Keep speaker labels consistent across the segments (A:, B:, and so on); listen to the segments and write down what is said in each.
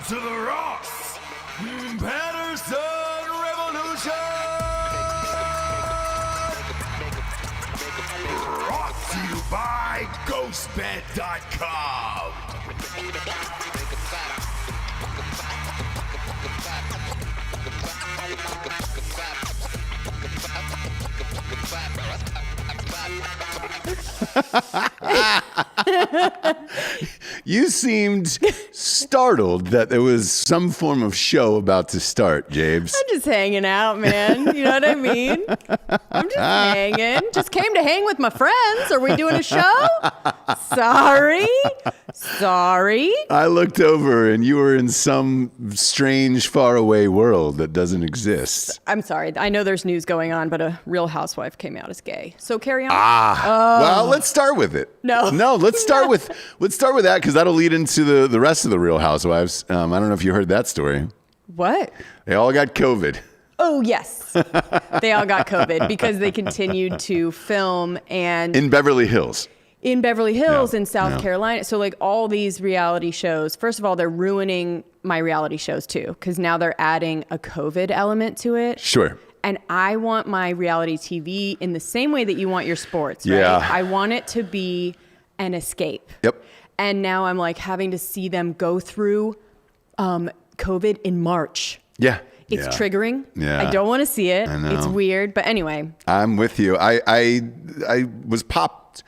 A: to the Ross Patterson Revolution! Brought to you by GhostBed.com.
B: You seemed startled that there was some form of show about to start, James.
C: I'm just hanging out, man. You know what I mean? I'm just hanging. Just came to hang with my friends. Are we doing a show? Sorry.
B: I looked over and you were in some strange faraway world that doesn't exist.
C: I'm sorry. I know there's news going on, but a Real Housewife came out as gay. So carry on.
B: Well, let's start with it.
C: No,
B: let's start with that because that'll lead into the rest of the Real Housewives. I don't know if you heard that story.
C: What?
B: They all got COVID.
C: Oh, yes. They all got COVID because they continued to film and
B: In Beverly Hills.
C: In South Carolina. So like all these reality shows, first of all, they're ruining my reality shows too, because now they're adding a COVID element to it.
B: Sure.
C: And I want my reality TV in the same way that you want your sports, right?
B: Yeah.
C: I want it to be an escape.
B: Yep.
C: And now I'm like having to see them go through COVID in March.
B: Yeah.
C: It's triggering.
B: Yeah.
C: I don't want to see it.
B: I know.
C: It's weird. But anyway.
B: I'm with you. I popped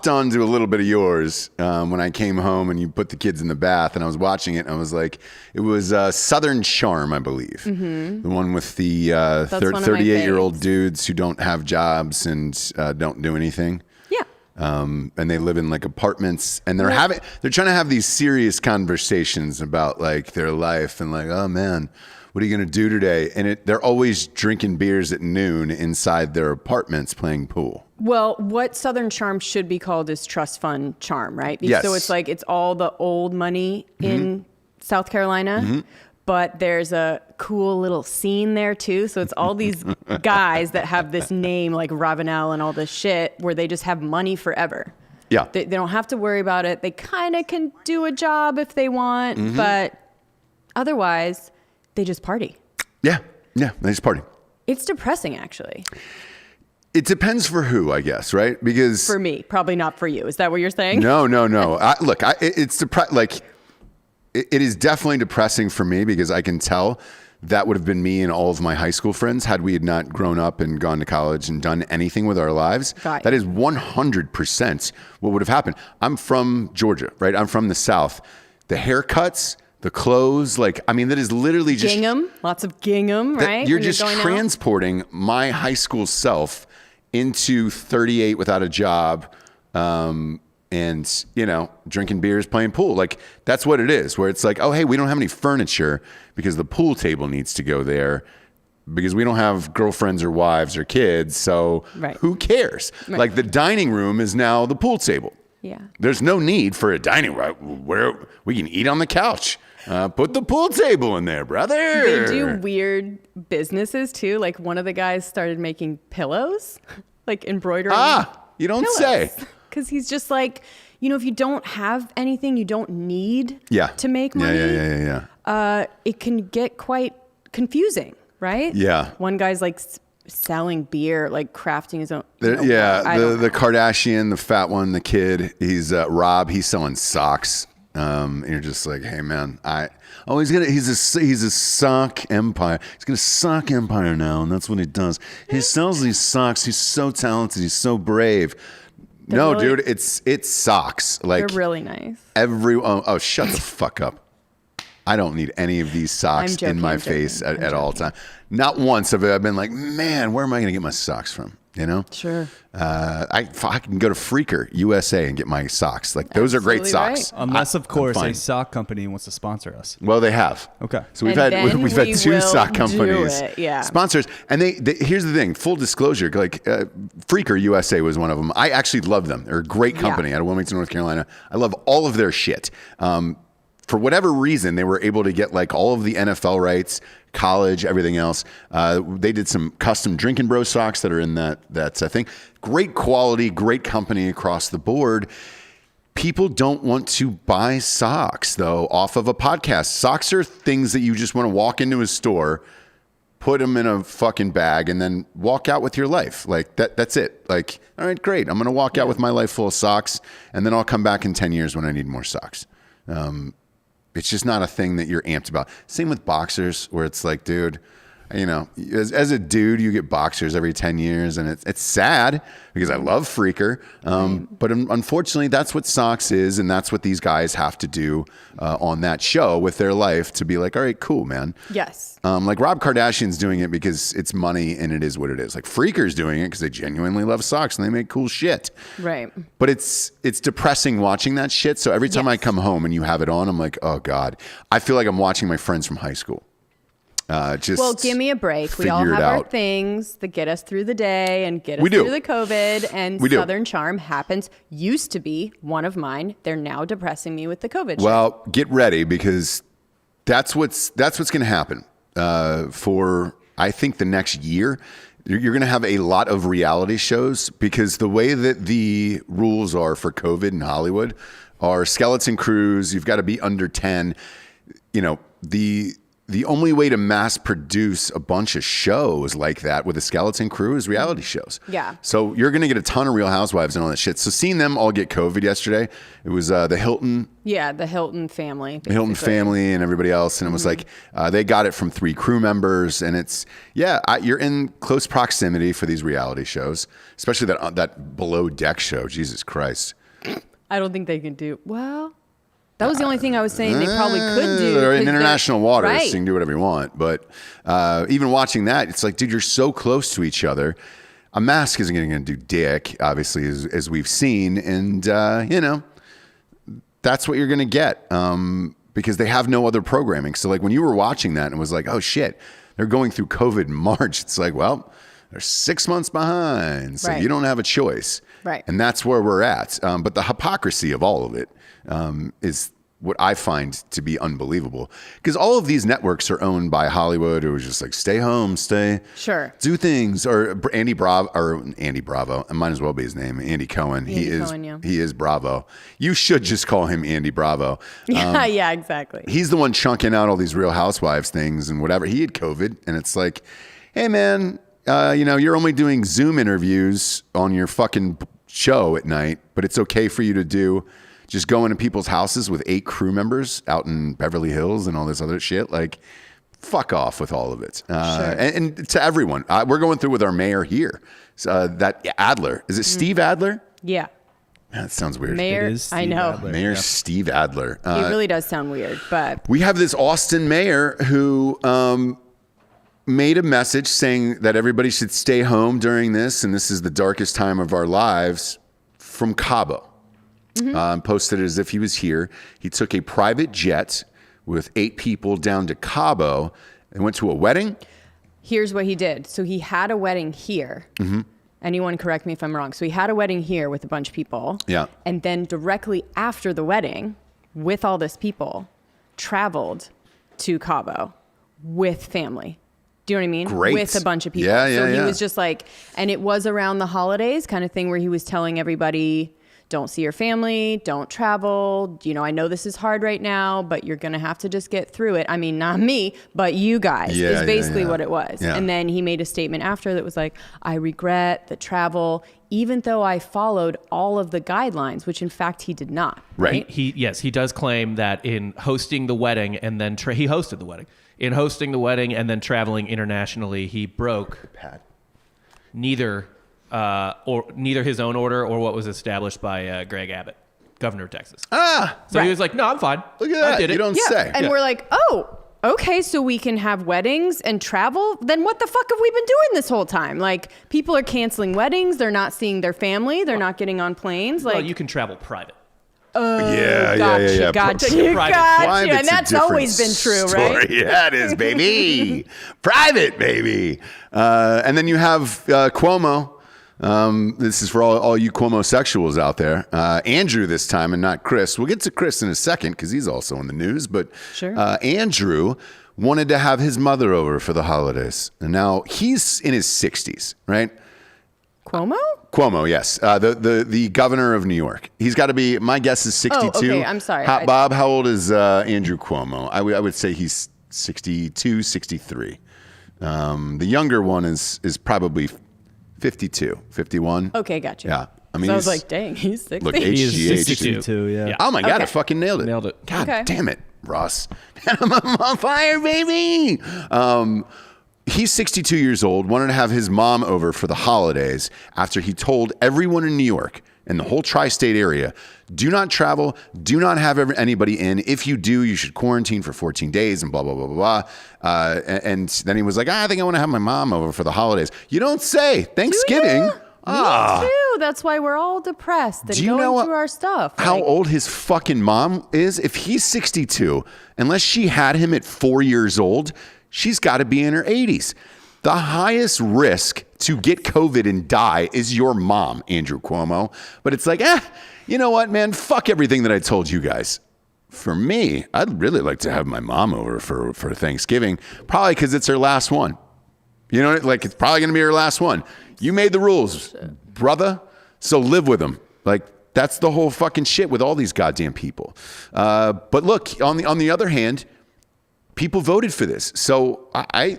B: on to a little bit of yours when I came home and you put the kids in the bath and I was watching it and I was like, it was Southern Charm, I believe. Mm-hmm. The one with the 38-year-old dudes who don't have jobs and don't do anything.
C: Yeah.
B: And they live in like apartments and they're trying to have these serious conversations about like their life and like, oh man, what are you going to do today? And they're always drinking beers at noon inside their apartments playing pool.
C: Well, what Southern Charm should be called is trust fund charm, right?
B: Yes.
C: So it's like it's all the old money in South Carolina, but there's a cool little scene there too. So it's all these guys that have this name like Ravenel and all this shit where they just have money forever.
B: Yeah.
C: They don't have to worry about it. They kind of can do a job if they want, but otherwise they just party.
B: Yeah. Yeah. They just party.
C: It's depressing, actually.
B: It depends for who, I guess, right? Because
C: for me, probably not for you. Is that what you're saying?
B: No. It's it is definitely depressing for me because I can tell that would have been me and all of my high school friends had we had not grown up and gone to college and done anything with our lives.
C: Right.
B: That is 100% what would have happened. I'm from Georgia, right? I'm from the South. The haircuts, the clothes, that is literally just
C: gingham, lots of gingham, right?
B: You're just transporting my high school self into 38 without a job, and drinking beers, playing pool. Like that's what it is. Where it's like, oh hey, we don't have any furniture because the pool table needs to go there because we don't have girlfriends or wives or kids. So who cares?
C: Right.
B: Like the dining room is now the pool table.
C: Yeah.
B: There's no need for a dining room where we can eat on the couch. Put the pool table in there, brother.
C: They do weird businesses too. Like one of the guys started making pillows, like embroidering.
B: You don't say.
C: Because he's just like, if you don't have anything, you don't need to make money.
B: Yeah.
C: It can get quite confusing, right?
B: Yeah.
C: One guy's like selling beer, like crafting his own.
B: The Kardashian, the fat one, the kid, he's Rob. He's selling socks. And you're just like, hey man, he's a sock empire. He's gonna sock empire now, and that's what he does. He sells these socks. He's so talented. He's so brave. Dude, it's socks. Like
C: they're really nice.
B: Shut the fuck up. I don't need any of these socks in my face at all time. Not once have I been like, man, where am I gonna get my socks from?
C: Sure.
B: I can go to Freaker USA and get my socks. Like those are great socks.
D: Right. Unless, of course, a sock company wants to sponsor us.
B: Well, they have.
D: Okay.
B: So we've had two sock companies sponsors, and they here's the thing. Full disclosure, like Freaker USA was one of them. I actually love them. They're a great company out of Wilmington, North Carolina. I love all of their shit. For whatever reason, they were able to get like all of the NFL rights, college, everything else. They did some custom Drinkin Bros socks that are in that's I think great quality, great company across the board. people don't want to buy socks, though, off of a podcast. Socks are things that you just want to walk into a store, put them in a fucking bag, and then walk out with your life. Like, that's it. Like, all right, great. I'm going to walk out with my life full of socks, and then I'll come back in 10 years when I need more socks. It's just not a thing that you're amped about. Same with boxers, where it's like, dude, you know, as a dude, you get boxers every 10 years, and it's sad because I love Freaker. But unfortunately, that's what socks is, and that's what these guys have to do on that show with their life to be like, all right, cool, man.
C: Yes.
B: Like Rob Kardashian's doing it because it's money and it is what it is. Like Freaker's doing it because they genuinely love socks and they make cool shit.
C: Right.
B: But it's depressing watching that shit. So every time I come home and you have it on, I'm like, oh God. I feel like I'm watching my friends from high school.
C: Well, give me a break. We all have our things that get us through the day and get us through the COVID. And Southern Charm used to be one of mine. They're now depressing me with the COVID.
B: Well, get ready because that's what's going to happen for, I think, the next year. You're going to have a lot of reality shows because the way that the rules are for COVID in Hollywood are skeleton crews. You've got to be under 10. You know, the only way to mass produce a bunch of shows like that with a skeleton crew is reality shows.
C: Yeah.
B: So you're going to get a ton of Real Housewives and all that shit. So seeing them all get COVID yesterday, it was the Hilton. Yeah,
C: the Hilton family.
B: Basically. The Hilton family and everybody else. And it was like, they got it from 3 crew members. And it's, you're in close proximity for these reality shows, especially that Below Deck show. Jesus Christ.
C: I don't think they can do, well... That was the only thing I was saying they probably could do.
B: They're in international waters, so you can do whatever you want. But even watching that, it's like, dude, you're so close to each other. A mask isn't going to do dick, obviously, as we've seen. And, you know, that's what you're going to get because they have no other programming. So, like, when you were watching that and it was like, oh, shit, they're going through COVID in March. It's like, well, they're 6 months behind. So you don't have a choice.
C: Right.
B: And that's where we're at. But the hypocrisy of all of it is what I find to be unbelievable. Because all of these networks are owned by Hollywood, who was just like, stay home, do things. Or Andy Bravo, it might as well be his name, Andy Cohen. He is Bravo. You should just call him Andy Bravo.
C: Yeah, exactly.
B: He's the one chunking out all these Real Housewives things and whatever. He had COVID, and it's like, hey man, you know, you're only doing Zoom interviews on your fucking show at night, but it's okay for you to just go into people's houses with 8 crew members out in Beverly Hills and all this other shit. Like, fuck off with all of it. And to everyone, we're going through with our mayor here. That Adler, is it Steve Adler?
C: Yeah.
B: That sounds weird.
C: Mayor,
D: it is Steve
C: I know.
D: Adler.
B: Mayor Steve Adler.
C: It really does sound weird, but
B: we have this Austin mayor who made a message saying that everybody should stay home during this, and this is the darkest time of our lives, from Cabo. Posted it as if he was here. He took a private jet with 8 people down to Cabo and went to a wedding.
C: Here's what he did. So he had a wedding here. Anyone correct me if I'm wrong. So he had a wedding here with a bunch of people.
B: Yeah.
C: And then directly after the wedding, with all this people, traveled to Cabo with family. Do you know what I mean?
B: Great.
C: With a bunch of people.
B: So
C: he was just like, and it was around the holidays kind of thing where he was telling everybody, don't see your family, don't travel. You know, I know this is hard right now, but you're going to have to just get through it. I mean, not me, but you guys is basically what it was. Yeah. And then he made a statement after that was like, I regret the travel, even though I followed all of the guidelines, which in fact he did not. Right.
E: He does claim that in hosting the wedding and then he hosted the wedding. In hosting the wedding and then traveling internationally, he broke neither his own order or what was established by Greg Abbott, governor of Texas. So he was like, no, I'm fine.
B: Look at that.
E: I did it.
B: You don't say.
C: And we're like, oh, okay, so we can have weddings and travel? Then what the fuck have we been doing this whole time? Like, people are canceling weddings. They're not seeing their family. They're not getting on planes. Like,
E: well, you can travel private.
B: Yeah.
C: Gotcha. And that's always been true, right?
B: Yeah, it is, baby. Private, baby. And then you have Cuomo. This is for all you Cuomo-sexuals out there. Andrew this time and not Chris. We'll get to Chris in a second because he's also in the news. But Andrew wanted to have his mother over for the holidays. And now he's in his 60s, right?
C: Cuomo?
B: Cuomo, yes. The governor of New York. He's got to be, my guess is 62.
C: Oh, okay. I'm sorry.
B: Bob, how old is Andrew Cuomo? I would say he's 62, 63. The younger one is probably 52, 51.
C: Okay, gotcha.
B: Yeah. I mean,
C: so I was like, dang, he's 60.
B: Look,
D: He's
B: HGH.
D: 62, yeah.
B: Oh my God,
C: Okay.
B: I fucking nailed it.
E: Nailed it.
B: God
C: Okay.
B: damn it, Ross. I'm on fire, baby. He's 62 years old, wanted to have his mom over for the holidays after he told everyone in New York and the whole tri-state area, do not travel, do not have anybody in. If you do, you should quarantine for 14 days and blah, blah, blah, blah, blah. And then he was like, I think I want to have my mom over for the holidays. You don't say. Thanksgiving.
C: Me too. That's why we're all depressed and
B: Do you
C: going
B: know
C: through our stuff.
B: how
C: Like,
B: old his fucking mom is? If he's 62, unless she had him at 4 years old, she's got to be in her 80s. The highest risk to get COVID and die is your mom, Andrew Cuomo. But it's like, you know what, man? Fuck everything that I told you guys. For me, I'd really like to have my mom over for Thanksgiving, probably because it's her last one. You know, like it's probably going to be her last one. You made the rules, brother, so live with them. Like, that's the whole fucking shit with all these goddamn people. But look, on the other hand, people voted for this. So I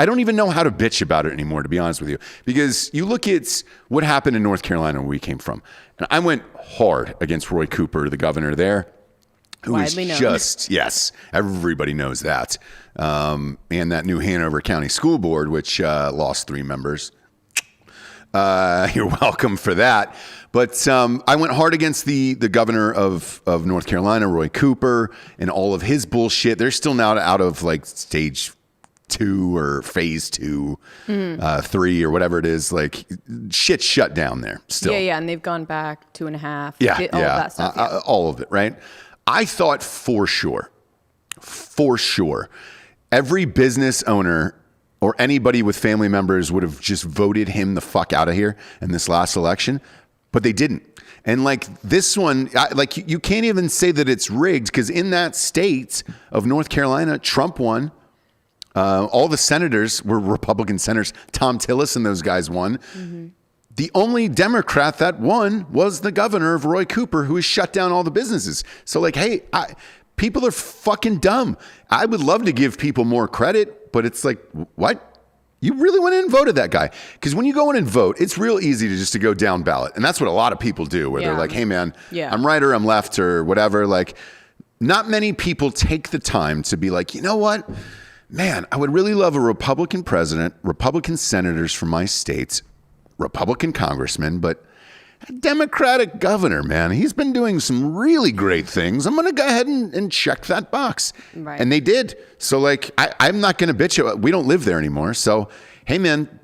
B: don't even know how to bitch about it anymore, to be honest with you, because you look at what happened in North Carolina where we came from. And I went hard against Roy Cooper, the governor there, who is
C: Widely known.
B: just, yes, everybody knows that. And that new Hanover County School Board, which lost 3 members. You're welcome for that. But I went hard against the governor of North Carolina, Roy Cooper, and all of his bullshit. They're still now out of like stage 2 or phase 2, 3 or whatever it is. Like shit shut down there still.
C: Yeah, and they've gone back 2.5.
B: Yeah,
C: all of that stuff. Yeah.
B: All of it, right? I thought for sure, every business owner or anybody with family members would have just voted him the fuck out of here in this last election, but they didn't. And like this one, you can't even say that it's rigged because in that state of North Carolina, Trump won. All the senators were Republican senators. Tom Tillis and those guys won. Mm-hmm. The only Democrat that won was the governor of Roy Cooper, who has shut down all the businesses. So like, hey, people are fucking dumb. I would love to give people more credit, but it's like, what? You really went in and voted that guy? Because when you go in and vote, it's real easy to go down ballot. And that's what a lot of people do, where they're like, hey man, I'm right or I'm left or whatever. Like, not many people take the time to be like, you know what? Man, I would really love a Republican president, Republican senators from my states, Republican congressman, but a Democratic governor, man, he's been doing some really great things. I'm going to go ahead and check that box.
C: Right.
B: And they did. So like, I'm not going to bitch you. We don't live there anymore. So, hey man,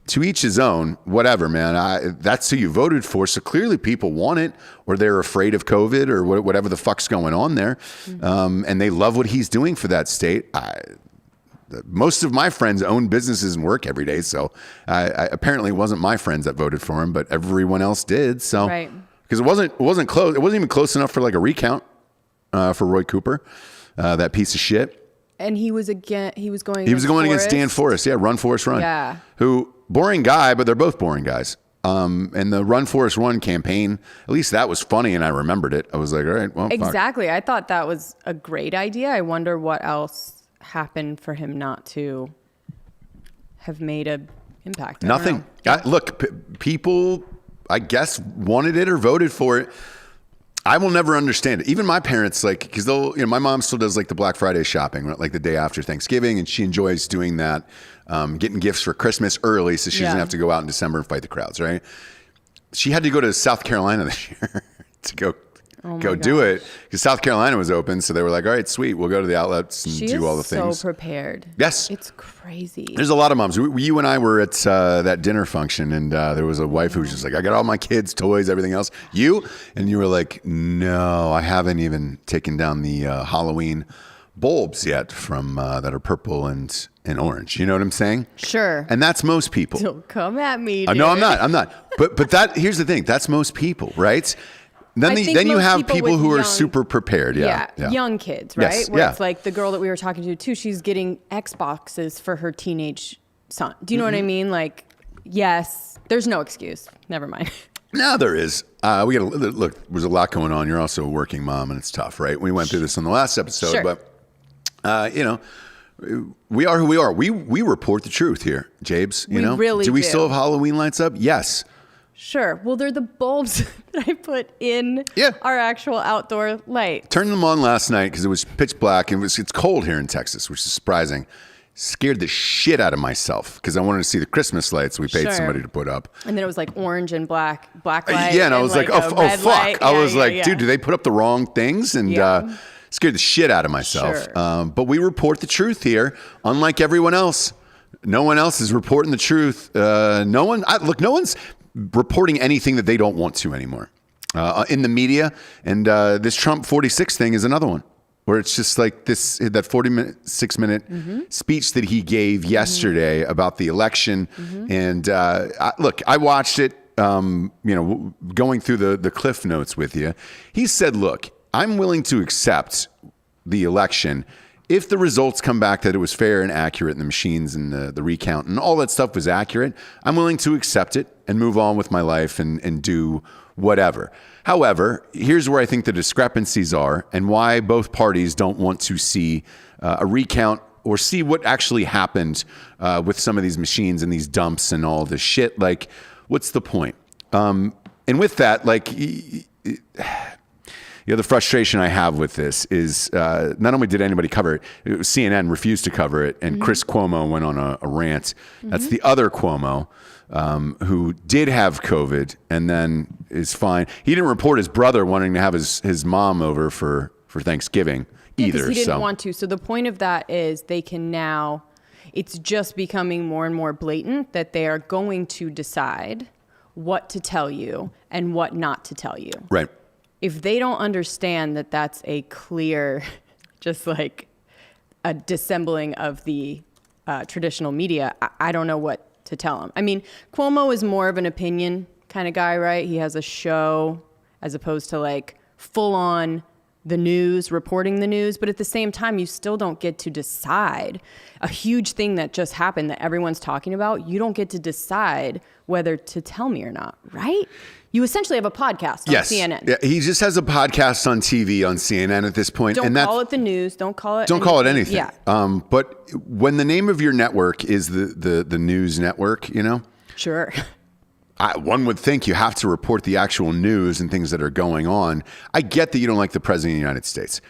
B: to each his own, whatever, man. That's who you voted for. So clearly people want it, or they're afraid of COVID or whatever the fuck's going on there. Mm-hmm. And they love what he's doing for that state. Most of my friends own businesses and work every day. So I apparently it wasn't my friends that voted for him, but everyone else did. So, because it wasn't close. It wasn't even close enough for like a recount for Roy Cooper, that piece of shit.
C: And he was going
B: against Dan Forrest. Yeah. Run Forrest Run.
C: Yeah.
B: Who boring guy, but they're both boring guys. And the Run Forrest Run campaign, at least that was funny. And I remembered it. I was like, all right, well,
C: exactly.
B: Fuck.
C: I thought that was a great idea. I wonder what else happened for him not to have made an impact.
B: Nothing. Look, people, I guess, wanted it or voted for it. I will never understand it. Even my parents, like, because my mom still does like the Black Friday shopping, right? Like the day after Thanksgiving, and she enjoys doing that, getting gifts for Christmas early, so she doesn't have to go out in December and fight the crowds, right? She had to go to South Carolina this year to go do it because South Carolina was open. So they were like, all right, sweet. We'll go to the outlets and do all the things.
C: So prepared.
B: Yes.
C: It's crazy.
B: There's a lot of moms. You and I were at that dinner function and there was a wife who was just like, I got all my kids' toys, everything else. And you were like, no, I haven't even taken down the Halloween bulbs yet from that are purple and orange. You know what I'm saying?
C: Sure.
B: And that's most people.
C: Don't come at me, dude.
B: No, I'm not. But here's the thing. That's most people, right? Then you have people who are super prepared. Yeah.
C: Young kids, right?
B: Yes.
C: Where it's like the girl that we were talking to too, she's getting Xboxes for her teenage son. Do you know what I mean? Like, Yes. There's no excuse. Never mind.
B: No, there is. We got to look. There's a lot going on. You're also a working mom, and it's tough, right? We went through this in the last episode,
C: Sure.
B: but we are who we are. We report the truth here, Jabes. You
C: We
B: know,
C: really
B: do we
C: do.
B: still have Halloween lights up? Yes.
C: Sure. Well, they're the bulbs that I put in our actual outdoor light.
B: Turned them on last night because it was pitch black and it's cold here in Texas, which is surprising. Scared the shit out of myself because I wanted to see the Christmas lights we paid
C: Sure.
B: somebody to put up.
C: And then it was like orange and black light.
B: Yeah, and I was like,
C: a
B: oh
C: red
B: fuck.
C: light.
B: I
C: Yeah,
B: was
C: yeah,
B: like,
C: yeah.
B: dude, do they put up the wrong things? And scared the shit out of myself.
C: Sure.
B: But we report the truth here, unlike everyone else. No one else is reporting the truth. No one's reporting anything that they don't want to anymore in the media. And this Trump 46 thing is another one. Where it's just like that 46-minute speech that he gave yesterday about the election. And I watched it, going through the Cliff Notes with you. He said, look, I'm willing to accept the election if the results come back that it was fair and accurate and the machines and the recount and all that stuff was accurate. I'm willing to accept it and move on with my life and do whatever. However, here's where I think the discrepancies are and why both parties don't want to see a recount or see what actually happened with some of these machines and these dumps and all this shit. Like, what's the point? And with that, like, the frustration I have with this is not only did anybody cover it, CNN refused to cover it, and Chris Cuomo went on a rant. That's the other Cuomo. Who did have COVID and then is fine. He didn't report his brother wanting to have his mom over for Thanksgiving either.
C: He didn't want to. So the point of that is they can now, it's just becoming more and more blatant that they are going to decide what to tell you and what not to tell you.
B: Right.
C: If they don't understand that that's a clear, just like a dissembling of the traditional media, I don't know what to tell him. I mean, Cuomo is more of an opinion kind of guy, right? He has a show as opposed to like full on the news, reporting the news. But at the same time, you still don't get to decide a huge thing that just happened that everyone's talking about. You don't get to decide whether to tell me or not, right? You essentially have a podcast on CNN.
B: Yeah, he just has a podcast on TV on CNN at this point.
C: Don't
B: and
C: call it the news. Don't call it
B: anything.
C: Yeah.
B: But when the name of your network is the news network,
C: Sure.
B: one would think you have to report the actual news and things that are going on. I get that you don't like the president of the United States.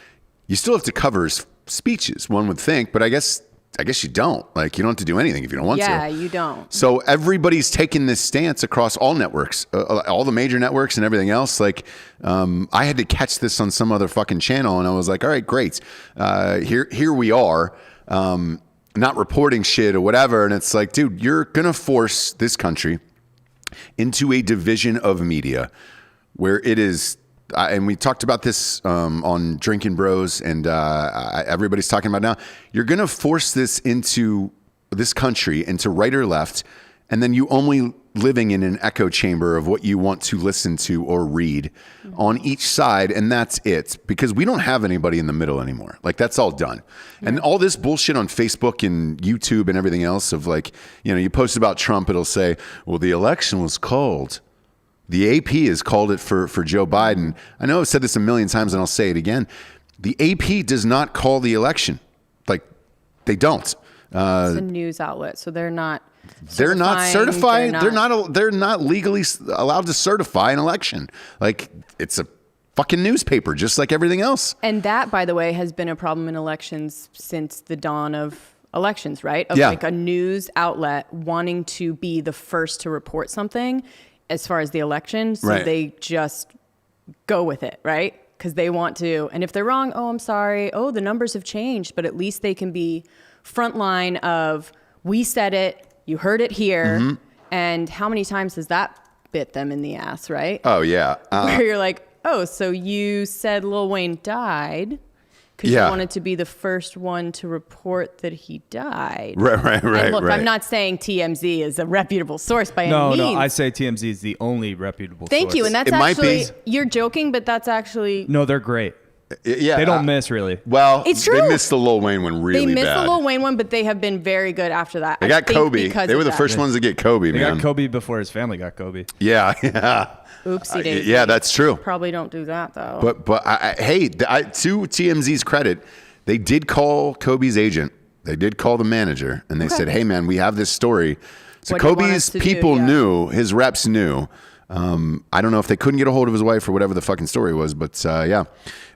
B: You still have to cover his speeches, one would think, but I guess you don't. Like, you don't have to do anything if you don't want to.
C: Yeah, you don't.
B: So everybody's taking this stance across all networks, all the major networks and everything else. Like, I had to catch this on some other fucking channel, and I was like, all right, great. Here we are, not reporting shit or whatever. And it's like, dude, you're going to force this country into a division of media where it is. And we talked about this on Drinkin Bros, and everybody's talking about now. You're going to force this into this country, into right or left, and then you only living in an echo chamber of what you want to listen to or read on each side, and that's it. Because we don't have anybody in the middle anymore. Like, that's all done. Yeah. And all this bullshit on Facebook and YouTube and everything else of like, you post about Trump, it'll say, well, the election was called. The AP has called it for Joe Biden. I know I've said this a million times and I'll say it again. The AP does not call the election. Like, they don't.
C: It's a news outlet, so they're not
B: certified. They're not legally allowed to certify an election. Like, it's a fucking newspaper, just like everything else.
C: And that, by the way, has been a problem in elections since the dawn of elections, right? Of like a news outlet wanting to be the first to report something as far as the election, so they just go with it, right? Because they want to. And if they're wrong, oh, I'm sorry. Oh, the numbers have changed. But at least they can be frontline of, we said it, you heard it here. And how many times has that bit them in the ass, right?
B: Oh, yeah.
C: Where you're like, oh, so you said Lil Wayne died because you wanted to be the first one to report that he died.
B: Right.
C: And look, I'm not saying TMZ is a reputable source by any means.
D: No, I say TMZ is the only reputable source.
C: Thank you. And that's
B: It might
C: actually,
B: be.
C: you're joking, but that's actually...
D: No, they're great.
B: Yeah,
D: They don't miss really.
B: Well,
C: It's true.
B: They missed the Lil Wayne one really
C: They missed
B: bad.
C: the Lil Wayne one, but they have been very good after that.
B: They got Kobe. They were the first ones to get Kobe,
D: They
B: man.
D: got Kobe before his family got Kobe.
B: Yeah, yeah.
C: Oopsie daisy.
B: Yeah, that's true.
C: Probably don't do that though.
B: But hey, to TMZ's credit, they did call Kobe's agent. They did call the manager, and they said, "Hey, man, we have this story." So
C: What do you want
B: Kobe's
C: us to
B: people
C: do? Yeah.
B: knew, his reps knew. I don't know if they couldn't get a hold of his wife or whatever the fucking story was, but yeah.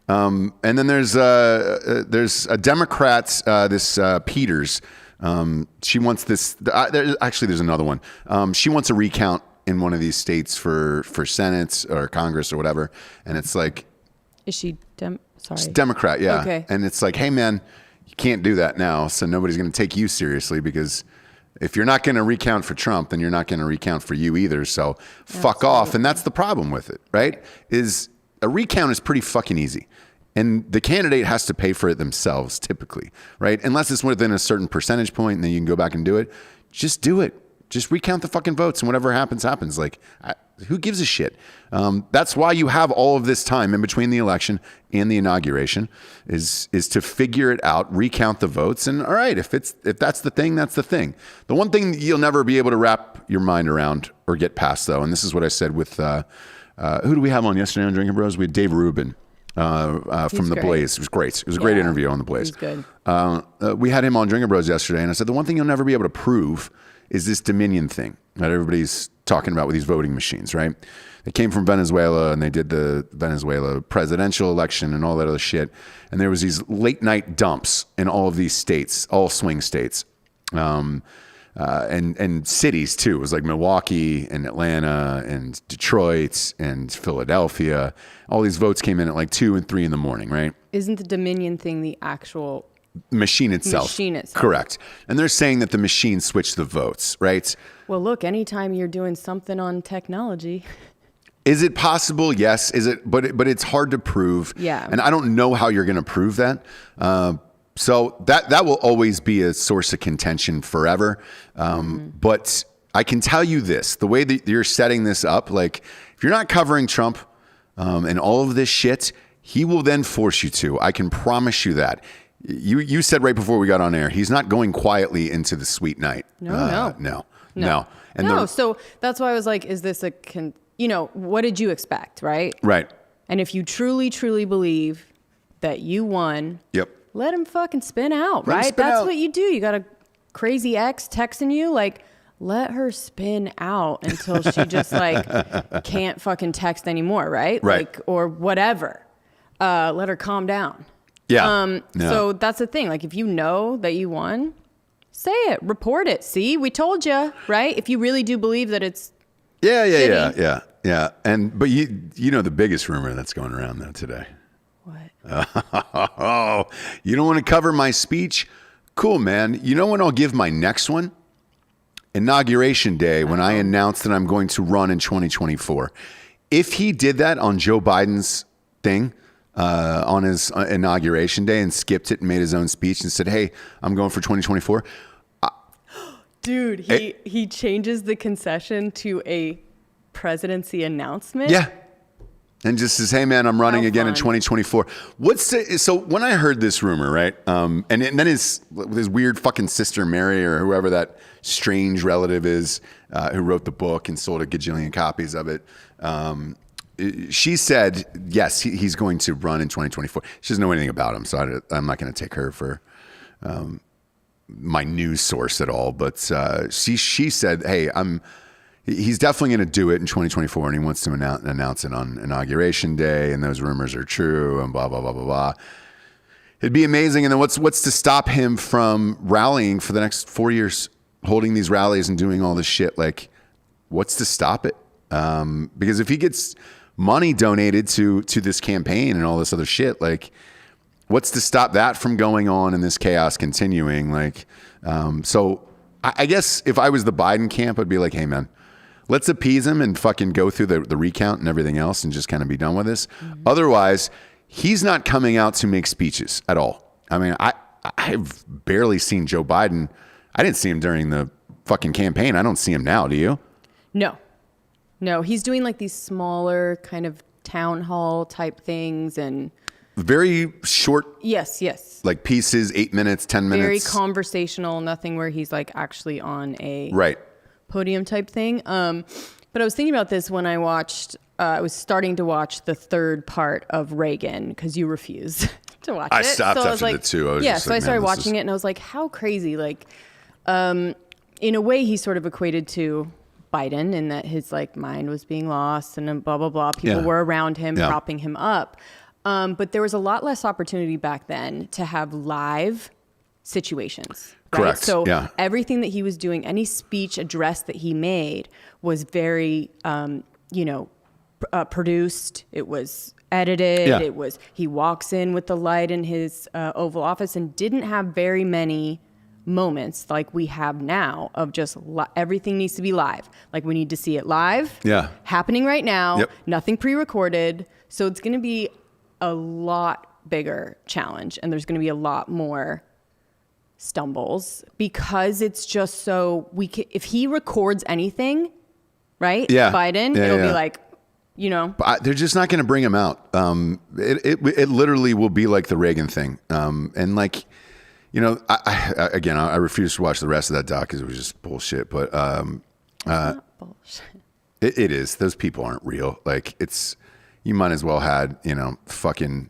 B: And then there's a Democrat, this Peters. She wants this. There's another one. She wants a recount in one of these states for Senate or Congress or whatever, and it's like,
C: Is she
B: she's Democrat, yeah.
C: Okay.
B: And it's like, hey man, you can't do that now, so nobody's going to take you seriously, because if you're not going to recount for Trump, then you're not going to recount for you either. So fuck off. And that's the problem with it, right? Is a recount is pretty fucking easy. And the candidate has to pay for it themselves typically, right? Unless it's within a certain percentage point and then you can go back and do it. Just do it. Just recount the fucking votes, and whatever happens, happens. Like, who gives a shit? That's why you have all of this time in between the election and the inauguration is to figure it out, recount the votes, and all right, if that's the thing, that's the thing. The one thing you'll never be able to wrap your mind around or get past, though, and this is what I said with who do we have on yesterday on Drinkin Bros? We had Dave Rubin from The
C: great.
B: Blaze. It was great. It was a great interview on The Blaze.
C: He's good.
B: We had him on Drinkin Bros yesterday, and I said the one thing you'll never be able to prove is this Dominion thing that everybody's talking about with these voting machines, right? They came from Venezuela, and they did the Venezuela presidential election and all that other shit. And there was these late night dumps in all of these states, all swing states, and cities too. It was like Milwaukee and Atlanta and Detroit and Philadelphia. All these votes came in at like 2 and 3 in the morning, right?
C: Isn't the Dominion thing the actual
B: Machine itself.
C: Machine itself.
B: Correct. And they're saying that the machine switched the votes, right?
C: Well, look, anytime you're doing something on technology.
B: Is it possible? Yes. Is it? But it's hard to prove.
C: Yeah.
B: And I don't know how you're going to prove that. So that will always be a source of contention forever. But I can tell you this: the way that you're setting this up, like if you're not covering Trump and all of this shit, he will then force you to. I can promise you that. You said right before we got on air, he's not going quietly into the sweet night. No. And
C: So that's why I was like, is this what did you expect, right?
B: Right.
C: And if you truly, truly believe that you won,
B: Yep.
C: let him fucking spin out,
B: Let him
C: right?
B: spin
C: That's
B: out.
C: what you do. You got a crazy ex texting you, like, let her spin out until she just like can't fucking text anymore, right?
B: Right.
C: Like, or whatever. Let her calm down.
B: Yeah.
C: So that's the thing. Like, if you know that you won, say it, report it. See, we told you, right? If you really do believe that it's
B: Yeah.
C: shitty.
B: And but you know the biggest rumor that's going around though today.
C: What?
B: Oh, you don't want to cover my speech? Cool, man. You know when I'll give my next one? Inauguration Day, when I announced that I'm going to run in 2024. If he did that on Joe Biden's thing, on his inauguration day and skipped it and made his own speech and said, hey, I'm going for 2024.
C: Dude, he changes the concession to a presidency announcement.
B: Yeah. And just says, hey, man, I'm running
C: How
B: again in
C: fun.
B: 2024. So when I heard this rumor, right, and then his weird fucking sister Mary or whoever that strange relative is who wrote the book and sold a gajillion copies of it, she said, yes, he's going to run in 2024. She doesn't know anything about him, so I'm not going to take her for my news source at all. But she said, hey, he's definitely going to do it in 2024, and he wants to announce it on Inauguration Day, and those rumors are true, and blah, blah, blah, blah, blah. It'd be amazing. And then what's to stop him from rallying for the next 4 years, holding these rallies and doing all this shit? Like, what's to stop it? Because if he gets money donated to this campaign and all this other shit, like, what's to stop that from going on and this chaos continuing? Like, so I guess if I was the Biden camp, I'd be like, hey, man, let's appease him and fucking go through the recount and everything else and just kind of be done with this. Mm-hmm. Otherwise, he's not coming out to make speeches at all. I mean, I've barely seen Joe Biden. I didn't see him during the fucking campaign. I don't see him now. Do you?
C: No, he's doing like these smaller kind of town hall type things and
B: very short.
C: Yes.
B: Like pieces, 8 minutes, 10 minutes.
C: Very conversational. Nothing where he's like actually on a
B: right
C: podium type thing. But I was thinking about this when I watched. I was starting to watch the third part of Reagan because you refused to watch it.
B: I stopped
C: so
B: after
C: I was like,
B: the two.
C: So I started watching it and I was like, how crazy. Like, in a way, he sort of equated to Biden in that his like mind was being lost and then blah, blah, blah. People were around him, propping him up. But there was a lot less opportunity back then to have live situations. Right?
B: Correct.
C: So everything that he was doing, any speech address that he made was very, produced. It was edited.
B: Yeah.
C: It was, he walks in with the light in his Oval Office and didn't have very many moments like we have now of just everything needs to be live. Like we need to see it live.
B: Yeah.
C: Happening right now.
B: Yep.
C: Nothing pre-recorded. So it's going to be a lot bigger challenge and there's going to be a lot more stumbles because it's just so if he records anything, right?
B: Yeah.
C: Biden, it'll be like,
B: But they're just not going to bring him out. It literally will be like the Reagan thing. And like, I refuse to watch the rest of that doc because it was just bullshit. But
C: bullshit.
B: It is. Those people aren't real. Like you might as well had, fucking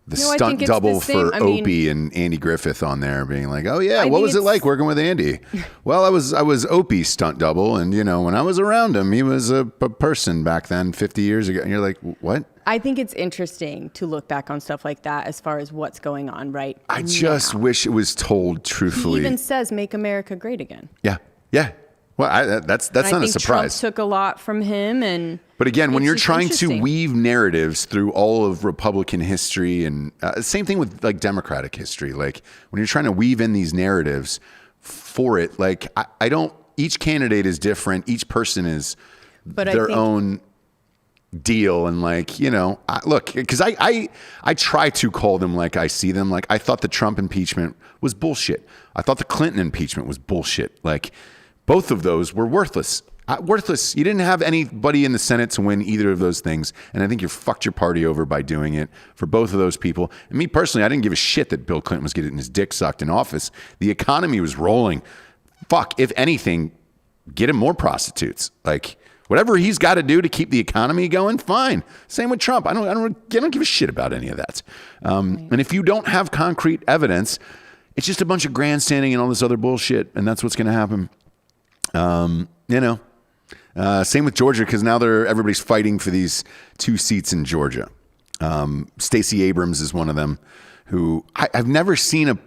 B: the stunt double for Opie and Andy Griffith on there being like, oh yeah, what was it like working with Andy? Well, I was Opie's stunt double. And when I was around him, he was a person back then 50 years ago. And you're like, what?
C: I think it's interesting to look back on stuff like that as far as what's going on right
B: I just wish it was told truthfully.
C: He even says, make America great again.
B: Yeah. Yeah. Well, that's not a surprise.
C: Trump took a lot from him,
B: but again, when you're trying to weave narratives through all of Republican history, and same thing with like Democratic history, like when you're trying to weave in these narratives for it, like I don't. Each candidate is different. Each person is their own deal, and like look, because I try to call them like I see them. Like I thought the Trump impeachment was bullshit. I thought the Clinton impeachment was bullshit. Like. Both of those were worthless. Worthless. You didn't have anybody in the Senate to win either of those things. And I think you fucked your party over by doing it for both of those people. And me personally, I didn't give a shit that Bill Clinton was getting his dick sucked in office. The economy was rolling. Fuck, if anything, get him more prostitutes. Like whatever he's got to do to keep the economy going, fine. Same with Trump. I don't give a shit about any of that. And if you don't have concrete evidence, it's just a bunch of grandstanding and all this other bullshit. And that's what's going to happen. Same with Georgia because now everybody's fighting for these 2 seats in Georgia. Stacey Abrams is one of them who I've never seen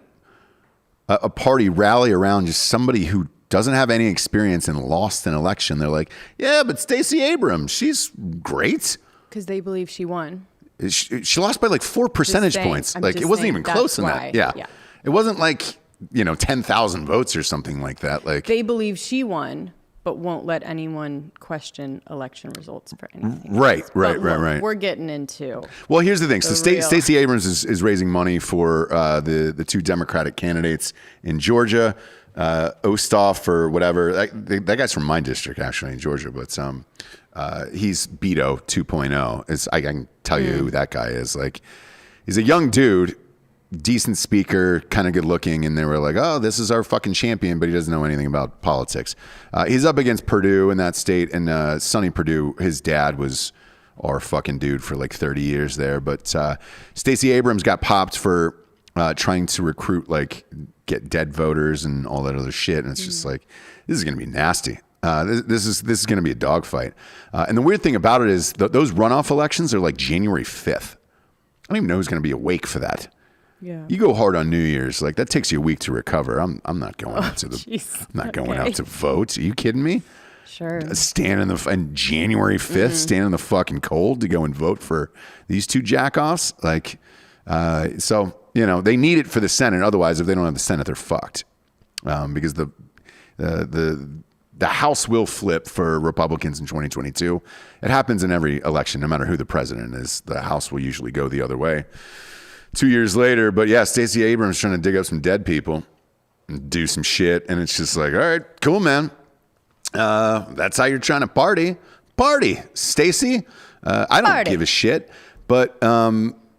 B: a party rally around just somebody who doesn't have any experience and lost an election. They're like, yeah, but Stacey Abrams, she's great.
C: Because they believe she won.
B: She lost by like 4 percentage points. Like it wasn't even close in that. Yeah. It wasn't like 10,000 votes or something like that. Like
C: they believe she won, but won't let anyone question election results for anything.
B: Right.
C: We're getting into.
B: Well, here's the thing. So Stacey Abrams is raising money for the 2 Democratic candidates in Georgia, Osthoff or whatever. That guy's from my district actually in Georgia, but he's Beto 2.0. I can tell you who that guy is. Like he's a young dude. Decent speaker, kind of good looking, and they were like, oh, this is our fucking champion, but he doesn't know anything about politics. He's up against Perdue in that state, and Sonny Perdue, his dad was our fucking dude for like 30 years there. But Stacey Abrams got popped for trying to recruit, like, get dead voters and all that other shit, and it's just like, this is going to be nasty. This is going to be a dogfight. And the weird thing about it is those runoff elections are like January 5th. I don't even know who's going to be awake for that.
C: Yeah.
B: You go hard on New Year's, like that takes you a week to recover. I'm not going out to going out to vote. Are you kidding me?
C: Sure.
B: Stand in January 5th, stand in the fucking cold to go and vote for these 2 jackoffs. Like, so they need it for the Senate. Otherwise, if they don't have the Senate, they're fucked. Because the House will flip for Republicans in 2022. It happens in every election, no matter who the president is. The House will usually go the other way. 2 years later, but yeah, Stacey Abrams trying to dig up some dead people and do some shit, and it's just like, all right, cool, man. That's how you're trying to party, Stacey. I don't give a shit, but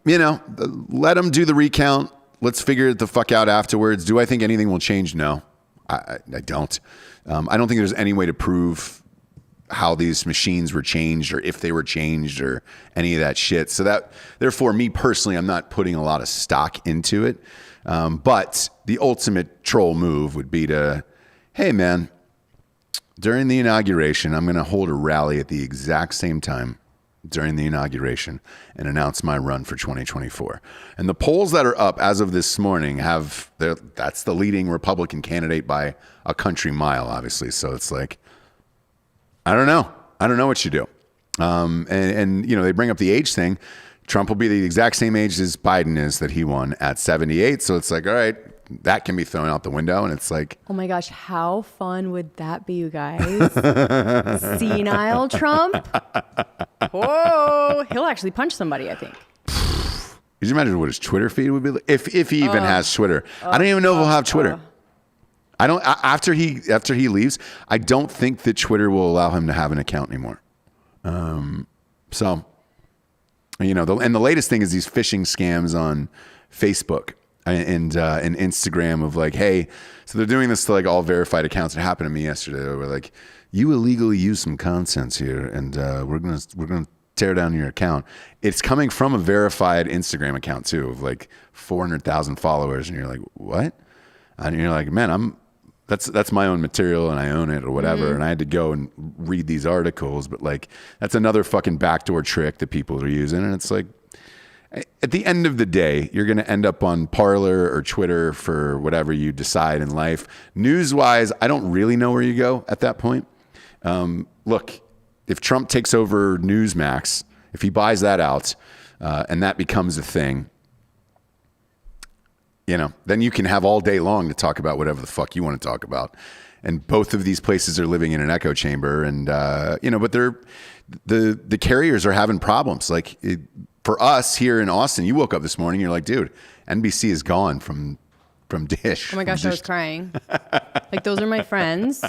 B: let them do the recount. Let's figure it the fuck out afterwards. Do I think anything will change? No, I don't. I don't think there's any way to prove how these machines were changed or if they were changed or any of that shit. So therefore, me personally, I'm not putting a lot of stock into it. But the ultimate troll move would be to, hey man, during the inauguration, I'm going to hold a rally at the exact same time during the inauguration and announce my run for 2024. And the polls that are up as of this morning that's the leading Republican candidate by a country mile, obviously. So it's like, I don't know what you do. And they bring up the age thing. Trump will be the exact same age as Biden is that he won at 78. So it's like, all right, that can be thrown out the window. And it's like,
C: oh my gosh, how fun would that be, you guys? Senile Trump. Whoa, he'll actually punch somebody, I think.
B: Could you imagine what his Twitter feed would be like? If he even has Twitter. I don't even know if he'll have Twitter. I don't. After he leaves, I don't think that Twitter will allow him to have an account anymore. So, and the latest thing is these phishing scams on Facebook and Instagram of like, hey, so they're doing this to like all verified accounts. It happened to me yesterday. They were like, you illegally used some contents here, and we're gonna tear down your account. It's coming from a verified Instagram account too, of like 400,000 followers, and you're like, what? And you're like, man, that's my own material and I own it or whatever. And I had to go and read these articles, but like that's another fucking backdoor trick that people are using. And it's like, at the end of the day, you're going to end up on Parler or Twitter for whatever you decide in life. News-wise, I don't really know where you go at that point. Look, if Trump takes over Newsmax, if he buys that out and that becomes a thing, then you can have all day long to talk about whatever the fuck you want to talk about. And both of these places are living in an echo chamber. And, but the carriers are having problems. Like for us here in Austin, you woke up this morning, you're like, dude, NBC is gone from Dish.
C: Oh my gosh, I was crying. Like, those are my friends.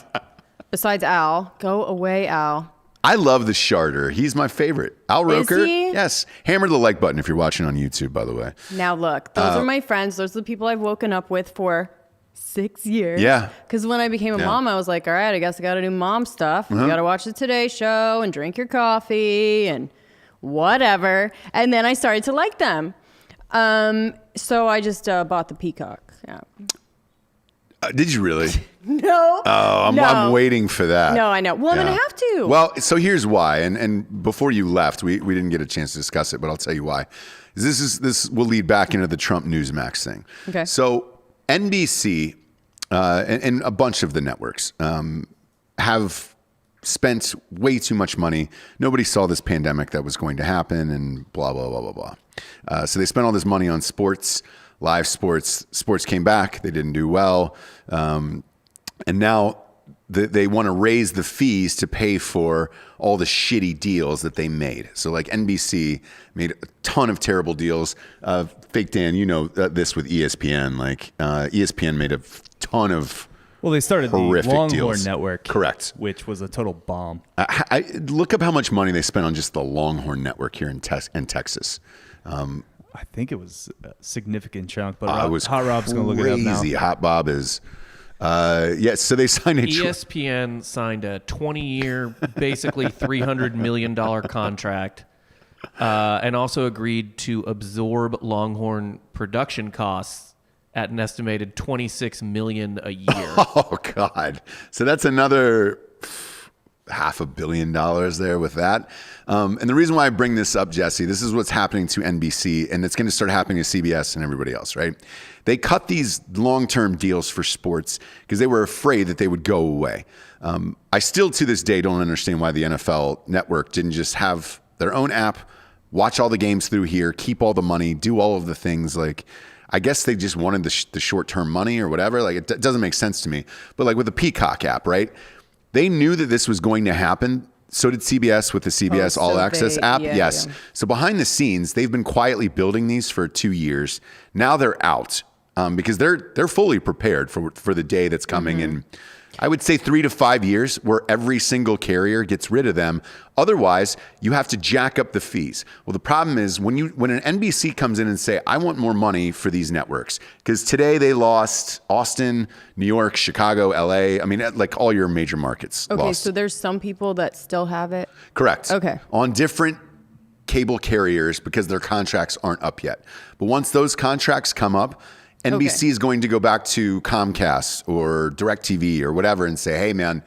C: Besides Al. Go away, Al.
B: I love the Sharder. He's my favorite. Al Roker.
C: Is he?
B: Yes. Hammer the like button if you're watching on YouTube, by the way.
C: Now look, those are my friends. Those are the people I've woken up with for 6 years.
B: Yeah.
C: Because when I became a mom, I was like, all right, I guess I got to do mom stuff. You got to watch the Today Show and drink your coffee and whatever. And then I started to like them. So I just bought the Peacock. Yeah.
B: Did you really?
C: No.
B: Oh, I'm waiting for that.
C: No, I know. Well, I'm going to have to.
B: Well, so here's why. And before you left, we didn't get a chance to discuss it, but I'll tell you why. This will lead back into the Trump Newsmax thing.
C: Okay.
B: So NBC and a bunch of the networks have spent way too much money. Nobody saw this pandemic that was going to happen and blah, blah, blah, blah, blah. So they spent all this money on sports, live sports. Sports came back. They didn't do well. And now they want to raise the fees to pay for all the shitty deals that they made. So like NBC made a ton of terrible deals. Fake Dan, this with ESPN. Like ESPN made a ton of
D: they started the Longhorn
B: deals.
D: Network.
B: Correct.
D: Which was a total bomb.
B: I look up how much money they spent on just the Longhorn Network here in Texas.
D: I think it was a significant chunk, but
B: Hot
D: Rob's going to look it up now.
B: Crazy. Hot Bob is... so they signed
E: ESPN signed a 20-year, basically $300 million contract, and also agreed to absorb Longhorn production costs at an estimated $26 million a year.
B: Oh God! So that's another $500 million there with that. And the reason why I bring this up, Jesse, this is what's happening to NBC, and it's going to start happening to CBS and everybody else, right? They cut these long-term deals for sports because they were afraid that they would go away. I still, to this day, don't understand why the NFL network didn't just have their own app, watch all the games through here, keep all the money, do all of the things. Like, I guess they just wanted the short-term money or whatever. Like, it doesn't make sense to me. But like with the Peacock app, right? They knew that this was going to happen. So did CBS with the CBS All Access app. Yes. Yeah. So behind the scenes, they've been quietly building these for 2 years. Now they're out because they're fully prepared for the day that's coming in I would say 3 to 5 years where every single carrier gets rid of them. Otherwise, you have to jack up the fees. Well, the problem is when an NBC comes in and say, I want more money for these networks, because today they lost Austin, New York, Chicago, LA. I mean, like all your major markets
C: Okay,
B: lost.
C: so there's some people that still have it.
B: Correct.
C: Okay.
B: On different cable carriers because their contracts aren't up yet. But once those contracts come up, NBC is going to go back to Comcast or DirecTV or whatever and say, hey, man,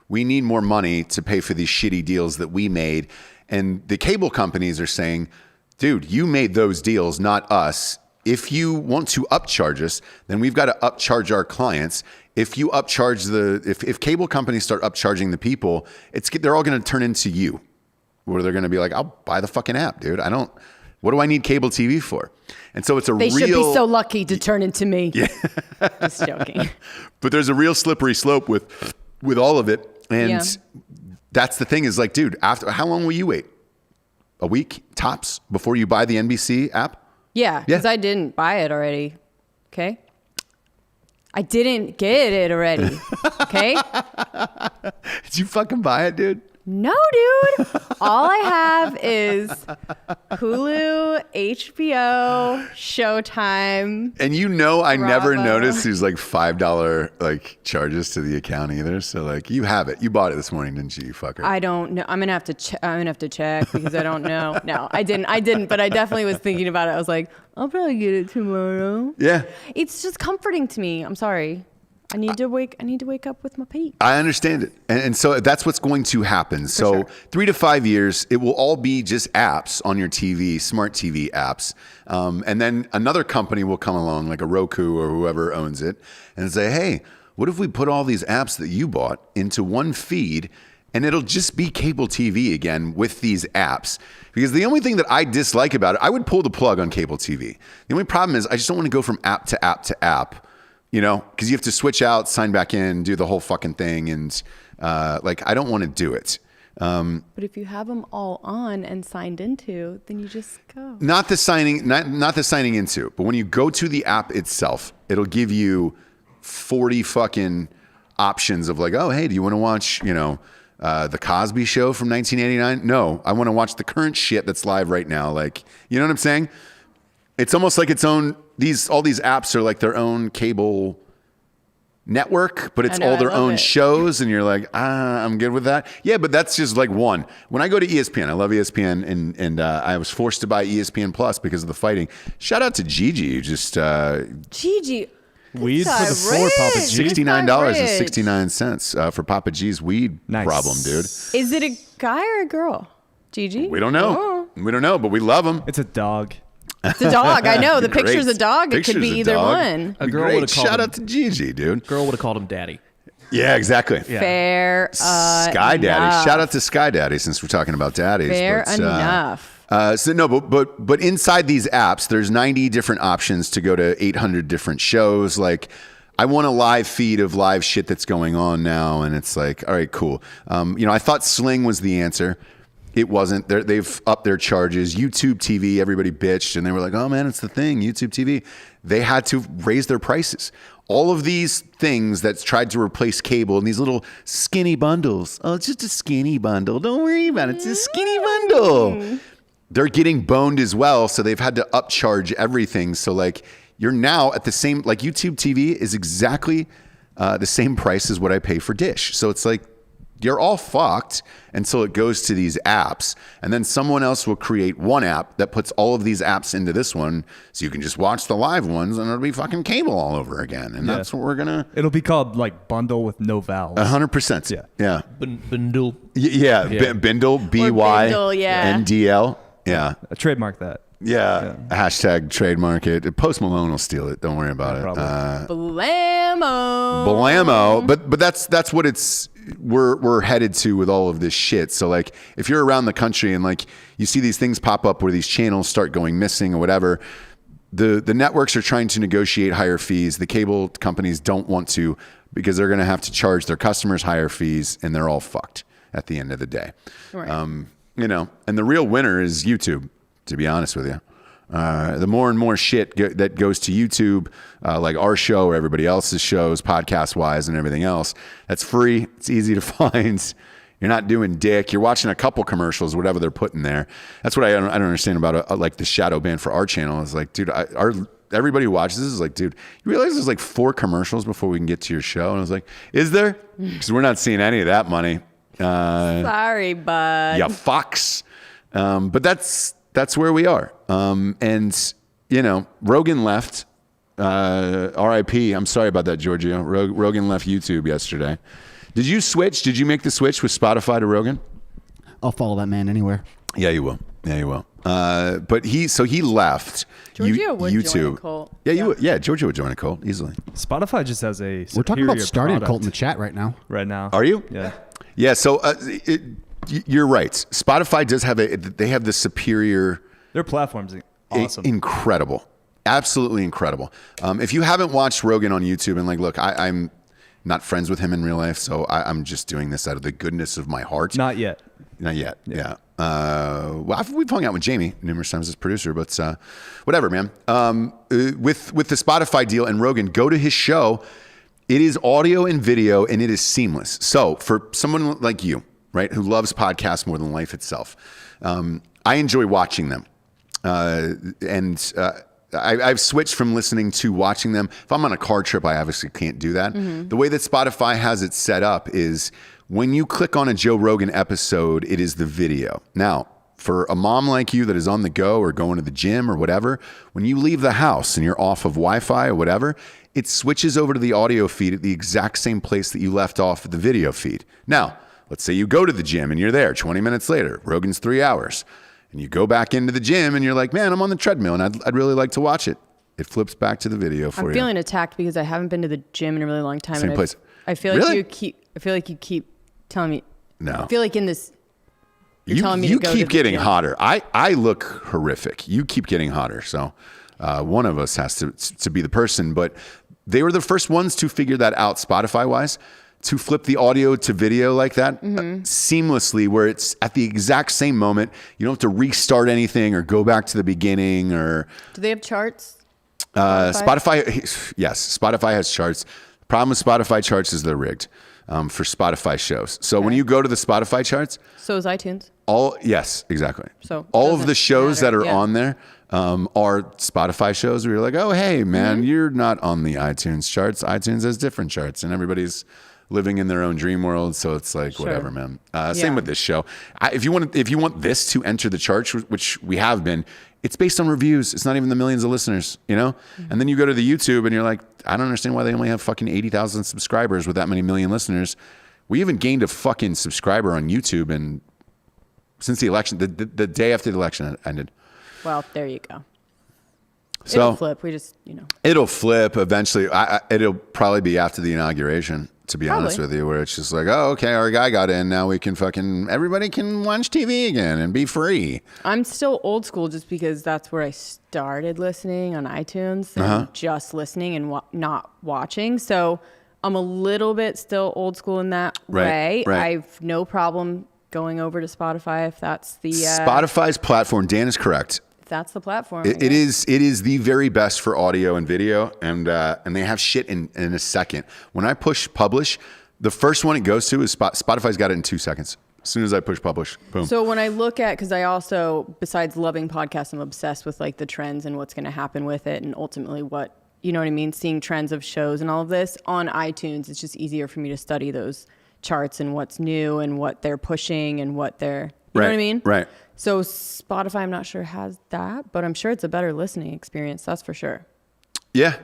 B: we need more money to pay for these shitty deals that we made. And the cable companies are saying, dude, you made those deals, not us. If you want to upcharge us, then we've got to upcharge our clients. If you upcharge if cable companies start upcharging the people, they're all going to turn into you, where they're going to be like, I'll buy the fucking app, dude. What do I need cable TV for? And so it's
C: They should be so lucky to turn into me. Yeah. Just joking.
B: But there's a real slippery slope with all of it. And that's the thing is like, dude, how long will you wait? A week tops before you buy the NBC app?
C: Yeah, because I didn't buy it already. Okay? I didn't get it already. Okay?
B: Did you fucking buy it, dude?
C: No, dude. All I have is Hulu, HBO, Showtime.
B: And I never
C: Bravo.
B: noticed these like $5 like charges to the account either. So like you have it. You bought it this morning, didn't you fucker?
C: I don't know. I'm gonna have to check because I don't know. No, I didn't. But I definitely was thinking about it. I was like, I'll probably get it tomorrow.
B: Yeah.
C: It's just comforting to me. I'm sorry. I need to wake up with my peeps.
B: I understand it. And so that's what's going to happen. So 3 to 5 years, it will all be just apps on your TV, smart TV apps. And then another company will come along, like a Roku or whoever owns it, and say, hey, what if we put all these apps that you bought into one feed and it'll just be cable TV again with these apps? Because the only thing that I dislike about it, I would pull the plug on cable TV. The only problem is I just don't want to go from app to app to app. You know, because you have to switch out, sign back in, do the whole fucking thing. And I don't want to do it.
C: But if you have them all on and signed into, then you just go.
B: Not the signing into, but when you go to the app itself, it'll give you 40 fucking options of like, oh, hey, do you want to watch, the Cosby Show from 1989? No, I want to watch the current shit that's live right now. Like, you know what I'm saying? It's almost like its own. All these apps are like their own cable network, but it's all their own shows, and you're like, I'm good with that. Yeah, but that's just like one. When I go to ESPN, I love ESPN, and I was forced to buy ESPN Plus because of the fighting. Shout out to Gigi, who just
C: Gigi.
D: Weed for the floor, Papa G.
B: $69.69 for Papa G's weed problem, dude.
C: Is it a guy or a girl? Gigi?
B: We don't know.
C: Oh.
B: We don't know, but we love him.
D: It's a dog.
C: It's a dog. I know. The picture's a dog. It could be
B: Picture's a
C: either
B: dog.
C: one.
E: A girl would have called
B: Shout
E: him.
B: out to Gigi, dude.
E: Girl would have called him daddy.
B: Yeah, exactly.
E: Yeah.
C: Fair
B: Sky Daddy.
C: enough.
B: Shout out to Sky Daddy since we're talking about daddies.
C: Fair enough.
B: But inside these apps, there's 90 different options to go to 800 different shows. Like, I want a live feed of live shit that's going on now, and it's like, all right, cool. I thought Sling was the answer. It wasn't. They've upped their charges. YouTube TV, everybody bitched, and they were like, oh man, it's the thing, YouTube TV. They had to raise their prices. All of these things that's tried to replace cable and these little skinny bundles. Oh, it's just a skinny bundle. Don't worry about it. It's a skinny bundle. They're getting boned as well, so they've had to upcharge everything. So like, you're now at the same, like YouTube TV is exactly the same price as what I pay for Dish. So it's like, you're all fucked until it goes to these apps, and then someone else will create one app that puts all of these apps into this one, so you can just watch the live ones, and it'll be fucking cable all over again. And that's what we're gonna.
D: It'll be called like bundle with no vowels.
B: 100%. Yeah.
E: Bundle.
B: Bindle. BYNDL. Yeah.
D: Trademark that.
B: Yeah. Hashtag trademark it. Post Malone will steal it. Don't worry about it.
C: Blammo.
B: But that's what we're headed to with all of this shit. So like, if you're around the country and like you see these things pop up where these channels start going missing or whatever, the networks are trying to negotiate higher fees. The cable companies don't want to, because they're going to have to charge their customers higher fees, and they're all fucked at the end of the day.
C: Right.
B: And the real winner is YouTube, to be honest with you. The more and more shit that goes to YouTube, like our show or everybody else's shows, podcast-wise and everything else, that's free. It's easy to find. You're not doing dick. You're watching a couple commercials, whatever they're putting there. That's what I don't understand about like the shadow ban for our channel. Is like, dude, everybody who watches this is like, dude, you realize there's like 4 commercials before we can get to your show? And I was like, is there? Because we're not seeing any of that money.
C: Sorry, bud.
B: Yeah, fucks. But that's where we are. And you know, Rogan left. R.I.P. I'm sorry about that, Giorgio. Rogan left YouTube yesterday. Did you switch? Did you make the switch with Spotify to Rogan?
F: I'll follow that man anywhere.
B: Yeah, you will. Yeah, you will. But he left
C: Giorgio would
B: YouTube.
C: join a cult.
B: Yeah, you would. Yeah, Giorgio would join a cult easily.
D: Spotify just has a
F: We're talking about
D: superior
F: starting a
D: product
F: cult in the chat right now.
D: right now.
B: Are you?
D: Yeah.
B: Yeah. So you're right. Spotify does have they have the superior.
D: Their platform's awesome.
B: Incredible. Absolutely incredible. If you haven't watched Rogan on YouTube, and like, look, I'm not friends with him in real life, so I'm just doing this out of the goodness of my heart.
D: Not yet.
B: Not yet. Yeah. Well, we've hung out with Jamie numerous times as producer, but whatever, man. With the Spotify deal and Rogan, go to his show. It is audio and video, and it is seamless. So for someone like you, right, who loves podcasts more than life itself, I enjoy watching them. I've switched from listening to watching them. If I'm on a car trip, I obviously can't do that. Mm-hmm. The way that Spotify has it set up is when you click on a Joe Rogan episode, it is the video. Now, for a mom like you that is on the go or going to the gym or whatever, when you leave the house and you're off of Wi-Fi or whatever, it switches over to the audio feed at the exact same place that you left off at the video feed. Now, let's say you go to the gym and you're there 20 minutes later. Rogan's 3 hours. And you go back into the gym and you're like, man, I'm on the treadmill and I'd really like to watch it. It flips back to the video for you.
C: I'm feeling attacked because I haven't been to the gym in a really long time.
B: Same place.
C: I feel like you keep telling me.
B: No.
C: I feel like in this, you're telling me to go
B: You keep
C: to
B: getting
C: the gym.
B: hotter. I look horrific. You keep getting hotter. So one of us has to be the person. But they were the first ones to figure that out Spotify-wise, to flip the audio to video like that seamlessly, where it's at the exact same moment. You don't have to restart anything or go back to the beginning. Or
C: do they have charts?
B: Spotify, yes, Spotify has charts. The problem with Spotify charts is they're rigged for Spotify shows. So when you go to the Spotify charts,
C: so is iTunes.
B: Yes, exactly.
C: So
B: all of the shows
C: matter.
B: that are on there are Spotify shows where you're like, oh, hey, man, you're not on the iTunes charts. iTunes has different charts, and everybody's living in their own dream world. So it's like, whatever, man. Same with this show. If you want this to enter the charts, which we have been, it's based on reviews. It's not even the millions of listeners, you know? And then you go to the YouTube and you're like, I don't understand why they only have fucking 80,000 subscribers with that many million listeners. We even gained a fucking subscriber on YouTube and since the election, the day after the election ended.
C: Well, there you go.
B: So
C: it'll flip. We just,
B: it'll flip eventually. It'll probably be after the inauguration, to be honest with you, where it's just like, oh, okay, our guy got in. Now we can everybody can watch TV again and be free.
C: I'm still old school just because that's where I started listening on iTunes and just listening and not watching. So I'm a little bit still old school in that way.
B: Right.
C: I've no problem going over to Spotify if that's the
B: Spotify's platform. Dan is correct.
C: If that's the platform.
B: It is the very best for audio and video, and they have shit in a second. When I push publish, the first one it goes to is Spotify's got it in 2 seconds. As soon as I push publish, boom.
C: So when I look at, because I also, besides loving podcasts, I'm obsessed with like the trends and what's going to happen with it, and ultimately what, you know what I mean, seeing trends of shows and all of this on iTunes. It's just easier for me to study those charts and what's new and what they're pushing and what they're, you know what I mean?
B: Right.
C: So Spotify, I'm not sure has that, but I'm sure it's a better listening experience. That's for sure.
B: Yeah.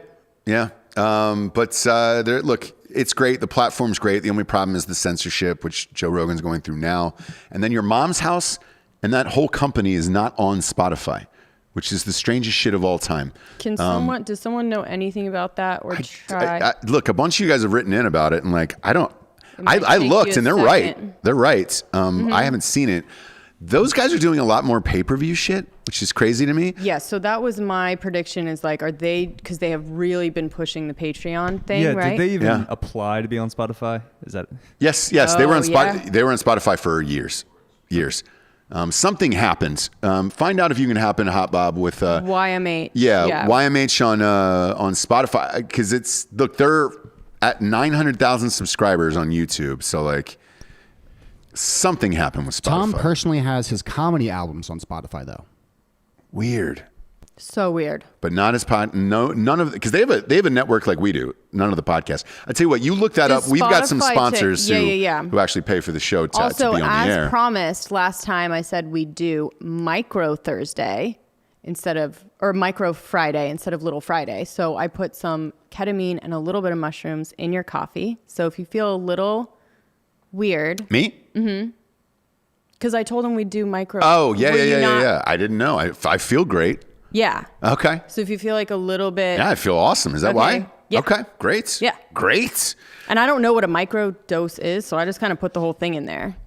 B: But look, it's great. The platform's great. The only problem is the censorship, which Joe Rogan's going through now. And then your mom's house and that whole company is not on Spotify, which is the strangest shit of all time.
C: Does someone know anything about that or try?
B: Look, a bunch of you guys have written in about it and like, I looked and they're right. They're right. I haven't seen it. Those guys are doing a lot more pay-per-view shit, which is crazy to me.
C: Yeah, so that was my prediction is like, are they, because they have really been pushing the Patreon thing, right?
D: Did they even apply to be on Spotify? Is that?
B: Yes. They were on Spotify for years. Something happened. Find out if you can happen to Hot Bob with
C: YMH.
B: Yeah, YMH on Spotify, because they're at 900,000 subscribers on YouTube. So like something happened with Spotify.
F: Tom personally has his comedy albums on Spotify though.
B: Weird.
C: So weird.
B: But not as none of, because they have a network like we do. None of the podcasts. I tell you what, you look that up. We've got some sponsors who actually pay for the show to be on the air.
C: As promised, last time I said we'd do Micro Thursday or Micro Friday instead of Little Friday. So I put some ketamine and a little bit of mushrooms in your coffee. So if you feel a little weird.
B: Me?
C: Mm-hmm. Because I told him we'd do micro.
B: Oh, yeah. I didn't know. I feel great.
C: Yeah.
B: Okay.
C: So if you feel like a little bit.
B: Yeah, I feel awesome. Is that why?
C: Yeah.
B: Okay, great.
C: Yeah.
B: Great.
C: And I don't know what a micro dose is, so I just kind of put the whole thing in there.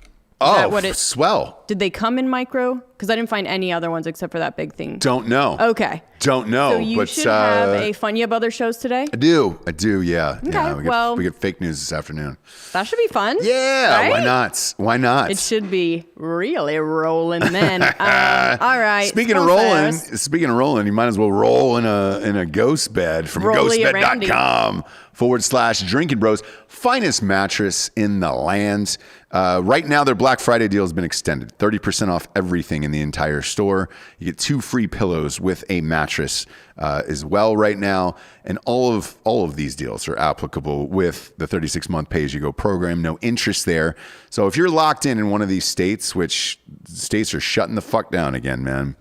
B: Swell.
C: Did they come in micro? Because I didn't find any other ones except for that big thing.
B: Don't know.
C: Okay.
B: Don't know.
C: So you should have a fun. You have other shows today?
B: I do. Yeah.
C: Okay.
B: Yeah, we get fake news this afternoon.
C: That should be fun.
B: Yeah.
C: Right?
B: Why not?
C: It should be really rolling then. All right.
B: Speaking of rolling, you might as well roll in a ghost bed from ghostbed.com/Drinkin Bros. Finest mattress in the land. Right now, their Black Friday deal has been extended. 30% off everything in the entire store. You get 2 free pillows with a mattress as well right now. And all of these deals are applicable with the 36-month pay-as-you-go program. No interest there. So if you're locked in one of these states, which states are shutting the fuck down again, man,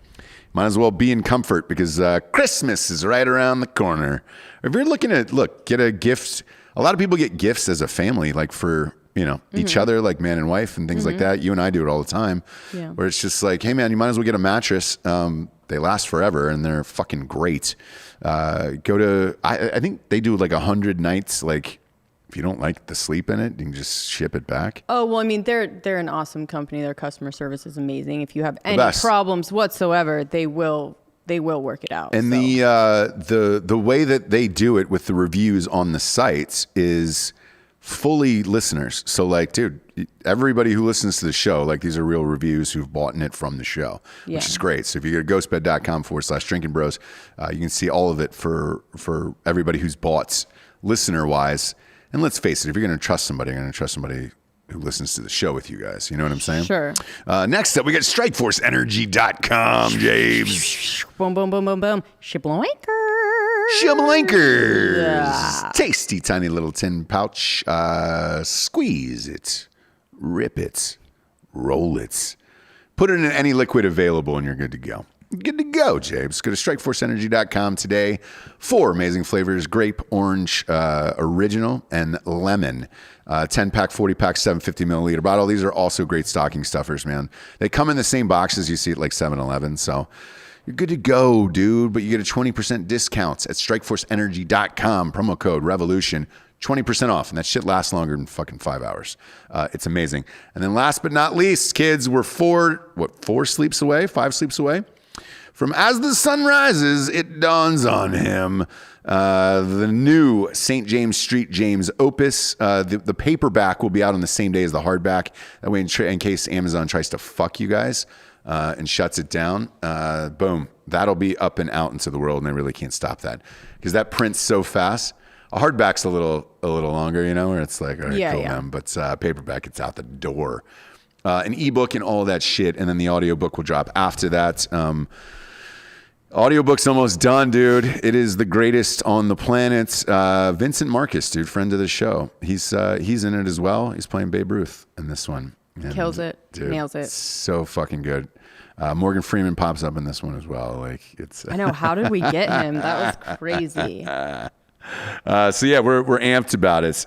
B: might as well be in comfort because Christmas is right around the corner. If you're looking at, get a gift. A lot of people get gifts as a family, like for, each other, like man and wife and things like that. You and I do it all the time. Yeah. Where it's just like, hey man, you might as well get a mattress. They last forever and they're fucking great. I think they do like 100 nights. Like if you don't like the sleep in it, you can just ship it back. Oh, well, I mean, they're an awesome company. Their customer service is amazing. If you have any problems whatsoever, they will work it out. And the way that they do it with the reviews on the sites is fully listeners. So like, dude, everybody who listens to the show, like these are real reviews who've bought it from the show, which is great. So if you go to ghostbed.com/Drinkin Bros, you can see all of it for everybody who's bought listener wise. And let's face it, if you're going to trust somebody, you're going to trust somebody who listens to the show with you guys. You know what I'm saying? Sure. Next up, we got StrikeForceEnergy.com, James. Boom, boom, boom, boom, boom. Shibblinkers. Yeah. Tasty, tiny little tin pouch. Squeeze it. Rip it. Roll it. Put it in any liquid available and you're good to go. Good to go, James. Go to StrikeForceEnergy.com today. 4 amazing flavors: grape, orange, original, and lemon. 10-pack, 40-pack, 750 milliliter bottle. These are also great stocking stuffers, man. They come in the same boxes you see at like 7-Eleven. So you're good to go, dude. But you get a 20% discount at StrikeForceEnergy.com. Promo code REVOLUTION. 20% off, and that shit lasts longer than fucking 5 hours. It's amazing. And then last but not least, kids, we're 5 sleeps away from As the Sun Rises, It Dawns on Him. The new St. James Street James opus. The paperback will be out on the same day as the hardback. That way, in case Amazon tries to fuck you guys and shuts it down, boom, that'll be up and out into the world, and they really can't stop that because that prints so fast. A hardback's a little longer, where it's like, all right, cool, man. But paperback, it's out the door. An ebook and all that shit, and then the audiobook will drop after that. Audiobook's almost done, dude. It is the greatest on the planet. Vincent Marcus, dude, friend of the show. He's in it as well. He's playing Babe Ruth in this one. And, kills it, dude, nails it. So fucking good. Morgan Freeman pops up in this one as well. Like it's. I know. How did we get him? That was crazy. So yeah, we're amped about it.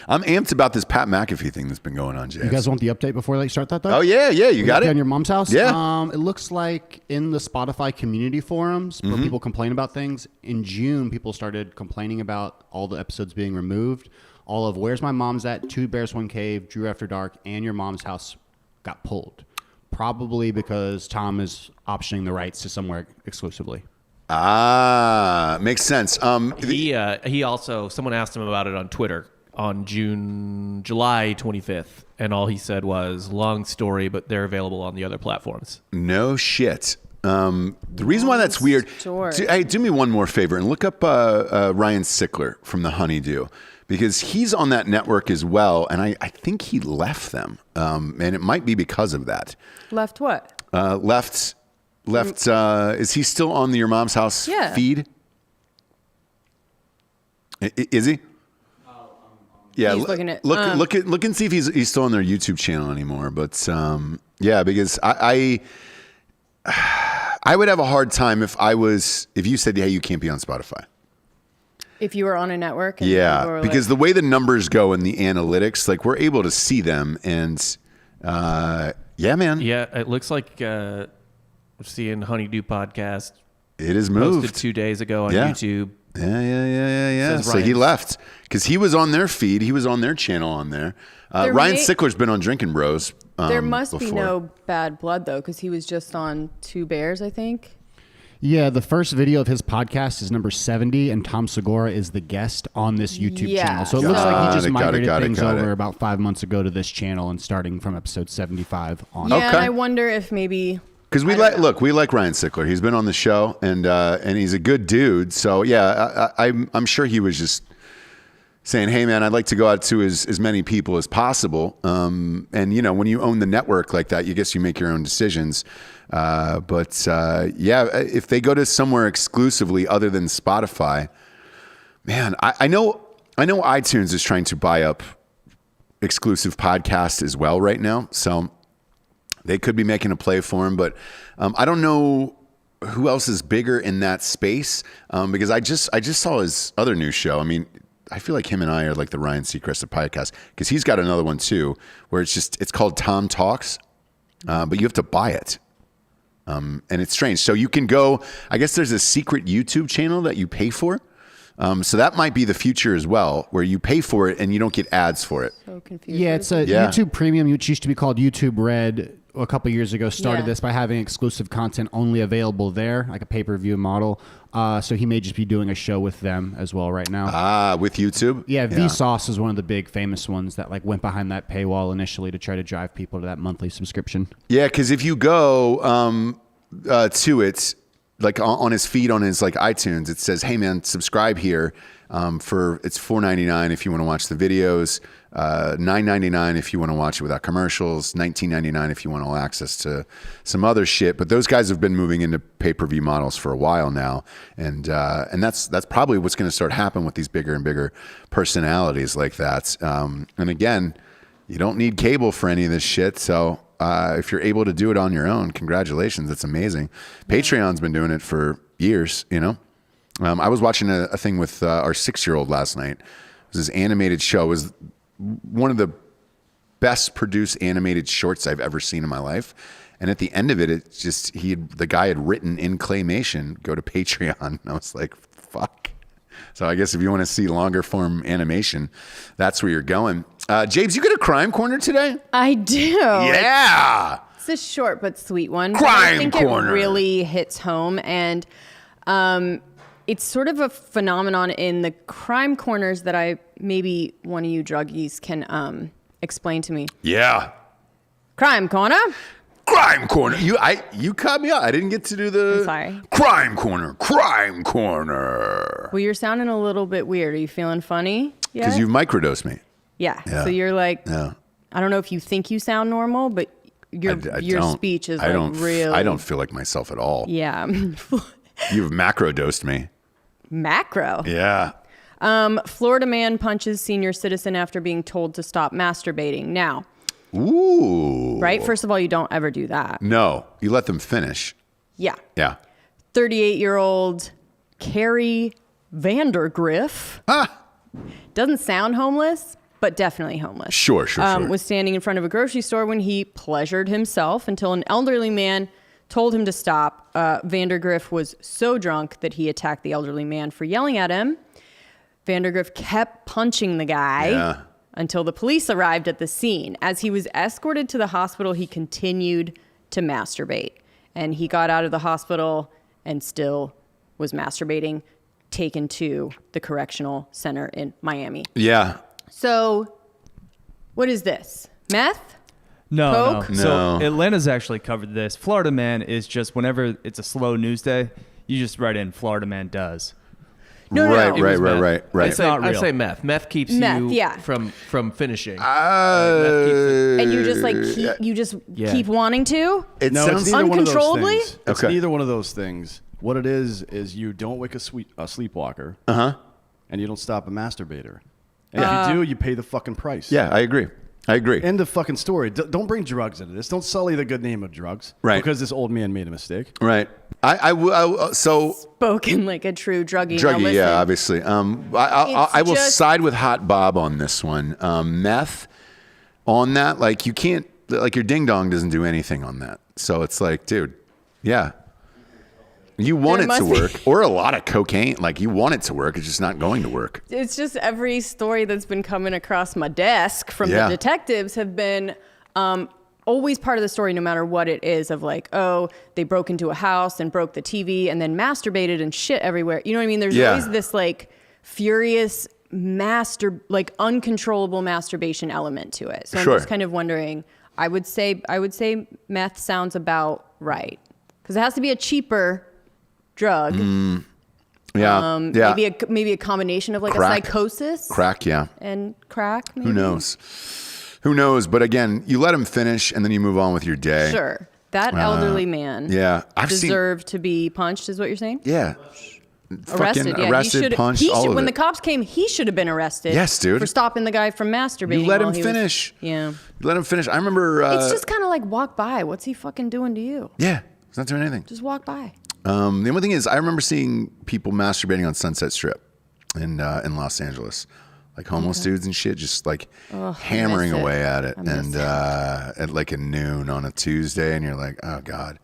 B: I'm amped about this Pat McAfee thing that's been going on, James. You guys want the update before they start that, though? Oh, yeah. You got it? On your mom's house? Yeah. It looks like in the Spotify community forums where people complain about things, in June, people started complaining about all the episodes being removed. All of Where's My Mom's At, 2 Bears, 1 Cave, Drew After Dark, and Your Mom's House got pulled. Probably because Tom is optioning the rights to somewhere exclusively. Ah, makes sense. He also, someone asked him about it on Twitter on July 25th,
E: and all he said was, long story, but they're available on the other platforms.
B: No shit. The reason why that's weird, do me one more favor and look up Ryan Sickler from the Honeydew, because he's on that network as well, and I think he left them, and it might be because of that.
C: Left what?
B: Left. Is he still on the Your Mom's House feed? Is he? Yeah,
C: he's looking at,
B: look and see if he's still on their YouTube channel anymore. But yeah, because I would have a hard time if you said, hey, you can't be on Spotify.
C: If you were on a network? And
B: yeah, because the way the numbers go in the analytics, like we're able to see them, and yeah, man.
E: Yeah, it looks like we're seeing Honeydew Podcast.
B: It is moved.
E: Posted 2 days ago on YouTube.
B: Yeah. So he left because he was on their feed. He was on their channel on there. Ryan Sickler's been on Drinkin Bros.
C: There must
B: before.
C: be no bad blood, though, because he was just on Two Bears, I think.
F: Yeah, the first video of his podcast is number 70, and Tom Segura is the guest on this YouTube channel. So it looks like he just migrated things over about 5 months ago to this channel and starting from episode 75 on.
C: Yeah, and I wonder if maybe...
B: Because we like Ryan Sickler. He's been on the show, and he's a good dude. So yeah, I'm sure he was just saying, hey man, I'd like to go out to as many people as possible. And you know, when you own the network like that, you guess you make your own decisions. But yeah, if they go to somewhere exclusively other than Spotify, man, I know iTunes is trying to buy up exclusive podcasts as well right now. So they could be making a play for him, but I don't know who else is bigger in that space, because I just saw his other new show. I mean, I feel like him and I are like the Ryan Seacrest of podcast, because he's got another one too where it's called Tom Talks, but you have to buy it, and it's strange. So you can go. I guess there's a secret YouTube channel that you pay for. So that might be the future as well, where you pay for it and you don't get ads for it.
C: So confusing.
F: Yeah, it's a YouTube Premium, which used to be called YouTube Red. A couple years ago, started this by having exclusive content only available there, like a pay-per-view model. So he may just be doing a show with them as well right now.
B: With YouTube?
F: Yeah, Vsauce is one of the big famous ones that like went behind that paywall initially to try to drive people to that monthly subscription. Yeah,
B: because if you go to it, like on his feed on his like iTunes, it says, hey man, subscribe here for it's $4.99 if you want to watch the videos, $9.99 if you want to watch it without commercials, $19.99 if you want all access to some other shit. But those guys have been moving into pay-per-view models for a while now, and that's probably what's going to start happening with these bigger and bigger personalities like that. And again, you don't need cable for any of this shit, so. If you're able to do it on your own, congratulations. It's amazing. Patreon's been doing it for years, you know. I was watching a thing with our 6-year-old last night. It was this animated show. It was one of the best produced animated shorts I've ever seen in my life. And at the end of it, the guy had written in claymation, go to Patreon. And I was like, fuck. So I guess if you want to see longer form animation, that's where you're going. James, you got a crime corner today?
C: I do.
B: Yeah.
C: It's a short but sweet one.
B: Crime
C: I think
B: corner.
C: It really hits home, and it's sort of a phenomenon in the crime corners that maybe one of you druggies can explain to me.
B: Yeah.
C: Crime corner.
B: Crime corner. You caught me out. I didn't get to do the
C: I'm sorry.
B: Crime corner. Crime corner.
C: Well, you're sounding a little bit weird. Are you feeling funny?
B: Because you've microdosed me.
C: Yeah. So you're like,
B: yeah. I
C: don't know if you think you sound normal, but your speech is real.
B: I don't feel like myself at all.
C: Yeah.
B: You've macrodosed me.
C: Macro.
B: Yeah.
C: Florida man punches senior citizen after being told to stop masturbating. Now.
B: Ooh.
C: Right? First of all, you don't ever do that.
B: No. You let them finish.
C: Yeah.
B: Yeah.
C: 38-year-old Carrie Vandergriff. Doesn't sound homeless, but definitely homeless.
B: Sure.
C: Was standing in front of a grocery store when he pleasured himself until an elderly man told him to stop. Vandergriff was so drunk that he attacked the elderly man for yelling at him. Vandergriff kept punching the guy until the police arrived at the scene. As he was escorted to the hospital, he continued to masturbate. And he got out of the hospital and still was masturbating, taken to the correctional center in Miami.
B: Yeah.
C: So what is this? Meth?
D: No,
C: Coke?
D: no. So Atlanta's actually covered this. Florida Man is just whenever it's a slow news day, you just write in Florida Man does.
C: No.
B: Right.
D: It's not real.
E: I say meth. Meth keeps
C: Meth,
E: you
C: yeah.
E: from finishing.
C: And you just like keep wanting to?
B: It
G: No,
B: sounds
G: it's neither one of those
C: uncontrollably?
G: things. It's
B: Okay.
G: neither one of those things. What it is you don't wake a sleepwalker. And you don't stop a masturbator. And if you do, you pay the fucking price.
B: Yeah, I agree. End
G: of fucking story. Don't bring drugs into this. Don't sully the good name of drugs.
B: Right.
G: Because this old man made a mistake.
B: Right. So
C: Spoken like a true druggie. Now
B: druggie,
C: listen,
B: yeah, obviously. I will
C: just-
B: side with Hot Bob on this one. Meth on that, like you can't, like your ding dong doesn't do anything on that. So it's like, dude, yeah. You want
C: There
B: it to
C: must be-
B: work, or a lot of cocaine. Like you want it to work, it's just not going to work.
C: It's just every story that's been coming across my desk from
B: Yeah.
C: the detectives have been always part of the story, no matter what it is, of like, oh, they broke into a house and broke the TV and then masturbated and shit everywhere. You know what I mean? There's
B: Yeah.
C: always this like furious uncontrollable masturbation element to it. So
B: Sure.
C: I'm just kind of wondering, I would say meth sounds about right. Because it has to be a cheaper drug.
B: Yeah, yeah.
C: Maybe a combination of like
B: Crack.
C: a psychosis.
B: Crack, yeah.
C: And crack. Maybe?
B: Who knows? Who knows? But again, you let him finish, and then you move on with your day.
C: Sure. That elderly man.
B: Yeah,
C: deserved to be punched. Is what you're saying?
B: Yeah.
C: Arrested.
B: Fucking
C: Yeah.
B: arrested, punched, all of
C: when
B: it.
C: the cops came, he should have been arrested.
B: Yes, dude.
C: For stopping the guy from masturbating.
B: You let
C: while
B: him
C: he was-
B: finish.
C: Yeah.
B: You let him finish. I remember.
C: It's just kind of like walk by. What's he fucking doing to you?
B: Yeah, he's not doing anything.
C: Just walk by.
B: The only thing is, I remember seeing people masturbating on Sunset Strip in Los Angeles, like homeless dudes and shit, just like hammering
C: miss it.
B: away at it,
C: I miss
B: and
C: it.
B: at like a noon on a Tuesday, and you're like, oh god.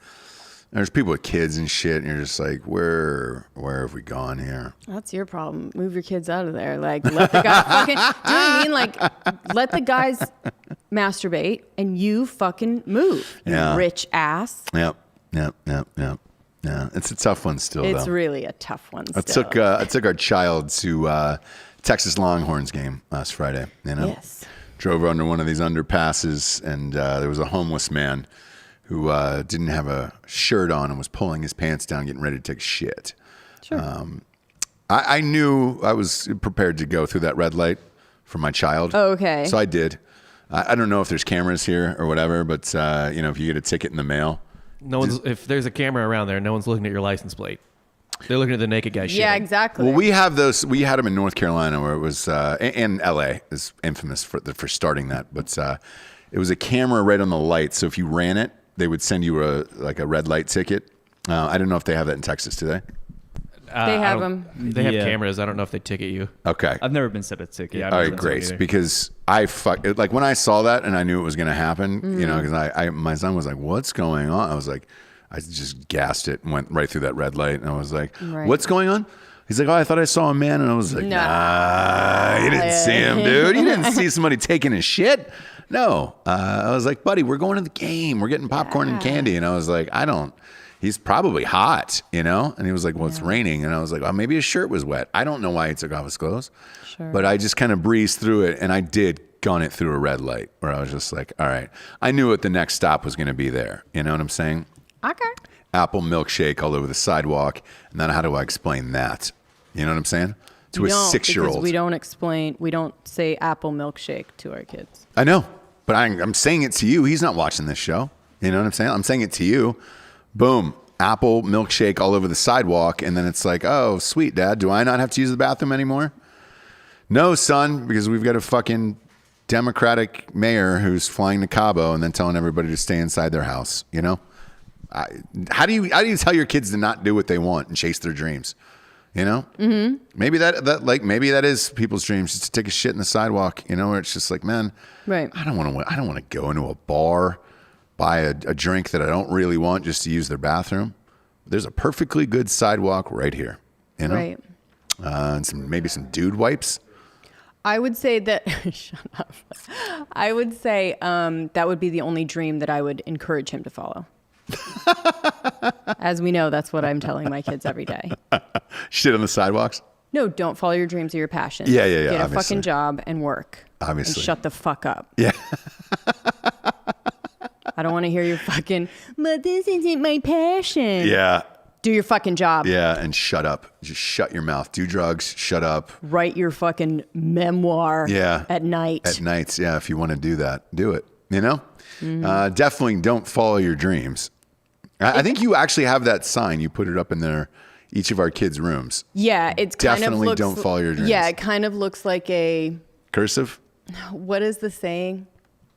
B: There's people with kids and shit, and you're just like, where have we gone here?
C: That's your problem. Move your kids out of there. Like, let the guy fucking. Do you know what I mean? Like, let the guys masturbate, and you fucking move. You
B: Yeah.
C: rich ass.
B: Yep. Yeah, it's a tough one still.
C: It's
B: though.
C: really a tough one.
B: I
C: Still.
B: took our child to Texas Longhorns game last Friday. You know,
C: Yes.
B: drove under one of these underpasses, and there was a homeless man who didn't have a shirt on and was pulling his pants down, getting ready to take a shit.
C: Sure.
B: I knew I was prepared to go through that red light for my child.
C: Oh, okay.
B: So I did. I don't know if there's cameras here or whatever, but if you get a ticket in the mail.
E: No one's if there's a camera around there, no one's looking at your license plate. They're looking at the naked guy.
C: Yeah,
E: shitting.
C: exactly.
B: Well, we have those. We had them in North Carolina, where it was, and LA is infamous for starting that. But it was a camera right on the light, so if you ran it, they would send you a red light ticket. I don't know if they have that in Texas, do they?
C: They have them.
E: They have
D: Yeah.
E: cameras. I don't know if they ticket you.
B: Okay.
D: I've never been sent a ticket.
E: Yeah, I
B: All
E: don't
B: right,
E: think so
B: great.
E: either.
B: Because like when I saw that and I knew it was going to happen, because my son was like, "What's going on?" I was like, I just gassed it and went right through that red light, and I was like,
C: Right.
B: "What's going on?" He's like, "Oh, I thought I saw a man," and I was like,
C: No.
B: "Nah, you didn't see him, dude. You didn't see somebody taking his shit." No, I was like, "Buddy, we're going to the game. We're getting popcorn and candy," and I was like, "I don't." He's probably hot, And he was like, well, it's raining. And I was like, well, maybe his shirt was wet. I don't know why he took off his clothes.
C: Sure.
B: But I just kind of breezed through it. And I did gun it through a red light where I was just like, all right. I knew what the next stop was going to be there. You know what I'm saying?
C: Okay.
B: Apple milkshake all over the sidewalk. And then how do I explain that? You know what I'm saying? To
C: We
B: a
C: don't,
B: 6-year-old.
C: because we don't say apple milkshake to our kids.
B: I know. But I'm saying it to you. He's not watching this show. You know what I'm saying? I'm saying it to you. Boom. Apple milkshake all over the sidewalk. And then it's like, oh, sweet, Dad. Do I not have to use the bathroom anymore? No, son, because we've got a fucking Democratic mayor who's flying to Cabo and then telling everybody to stay inside their house. You know? How do you tell your kids to not do what they want and chase their dreams? You know? Mm-hmm. Maybe maybe that is people's dreams, just to take a shit in the sidewalk. You know, where it's just like, man,
C: Right.
B: I don't want to go into a bar, buy a drink that I don't really want just to use their bathroom. There's a perfectly good sidewalk right here. You know?
C: Right.
B: And maybe some dude wipes.
C: I would say that. Shut up. I would say that would be the only dream that I would encourage him to follow. As we know, that's what I'm telling my kids every day.
B: Shit on the sidewalks.
C: No, don't follow your dreams or your passions.
B: Yeah,
C: Get a
B: obviously.
C: fucking job and work.
B: Obviously.
C: And shut the fuck up.
B: Yeah.
C: I don't want to hear your fucking, but this isn't my passion.
B: Yeah.
C: Do your fucking job.
B: Yeah, and shut up. Just shut your mouth. Do drugs, shut up.
C: Write your fucking memoir at night.
B: At nights, yeah. If you want to do that, do it. You know?
C: Mm-hmm.
B: Definitely don't follow your dreams. I think you actually have that sign. You put it up in each of our kids' rooms.
C: Yeah, it's
B: Definitely
C: kind of
B: don't follow your dreams.
C: Yeah, it kind of looks like a...
B: Cursive?
C: What is the saying?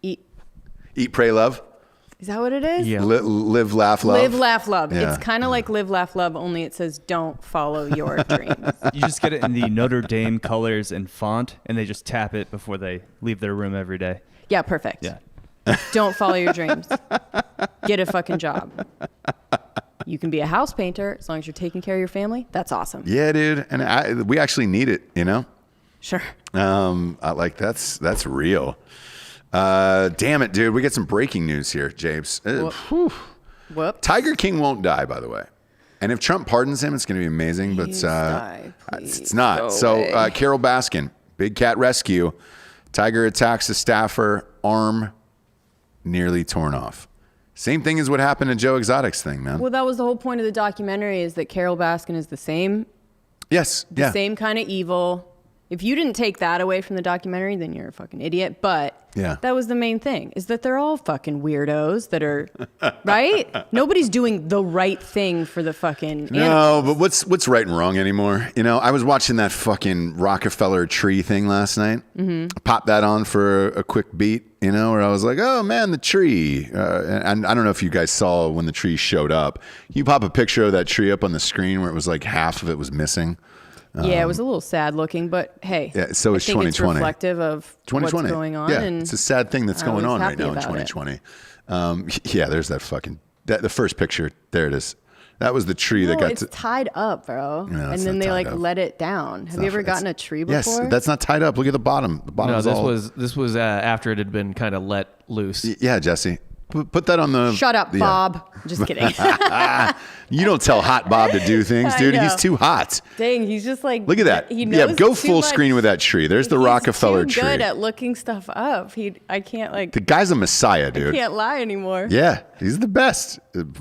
B: Eat, pray, love?
C: Is that what it is?
E: Yeah.
B: Live, laugh, love?
C: Live, laugh, love.
B: Yeah.
C: It's kind of like live, laugh, love, only it says don't follow your dreams.
D: You just get it in the Notre Dame colors and font, and they just tap it before they leave their room every day.
C: Yeah, perfect.
D: Yeah.
C: Don't follow your dreams. Get a fucking job. You can be a house painter as long as you're taking care of your family. That's awesome.
B: Yeah, dude. And we actually need it, you know?
C: Sure.
B: That's real. Damn it, dude. We get some breaking news here, Japes.
C: Whoop.
B: Tiger King won't die, by the way. And if Trump pardons him, it's going to be amazing. But it's not. So Carol Baskin, Big Cat Rescue. Tiger attacks a staffer, arm nearly torn off. Same thing as what happened to Joe Exotic's thing, man.
C: Well, that was the whole point of the documentary, is that Carol Baskin is the same.
B: Yes.
C: The same kind of evil. If you didn't take that away from the documentary, then you're a fucking idiot. But that was the main thing, is that they're all fucking weirdos that are, right? Nobody's doing the right thing for the fucking animals.
B: But what's right and wrong anymore? You know, I was watching that fucking Rockefeller tree thing last night. Mm-hmm. Popped that on for a quick beat, you know, where I was like, oh man, the tree. And I don't know if you guys saw when the tree showed up. You pop a picture of that tree up on the screen where it was like half of it was missing.
C: Yeah, it was a little sad looking, but hey,
B: so is 2020.
C: It's reflective of
B: 2020.
C: what's going on.
B: Yeah,
C: and
B: it's a sad thing that's going on right now in 2020. Yeah, there's that fucking the first picture. There it is. That was the tree that got.
C: It's tied up, bro.
B: No,
C: and then they let it down. Have you ever gotten a tree before?
B: Yes, that's not tied up. Look at the bottom. The bottom.
E: No, this was after it had been kind of let loose.
B: Yeah, Jesse. Put that on the.
C: Shut up, Bob. Just kidding.
B: You don't tell Hot Bob to do things, dude. He's too hot.
C: Dang, he's just like.
B: Look at that.
C: He knows
B: yeah, go
C: too
B: full
C: much.
B: screen with that tree. There's the Rockefeller
C: He's
B: tree.
C: good at looking stuff up. I can't like.
B: The guy's a messiah, dude.
C: I can't lie anymore.
B: Yeah, he's the best.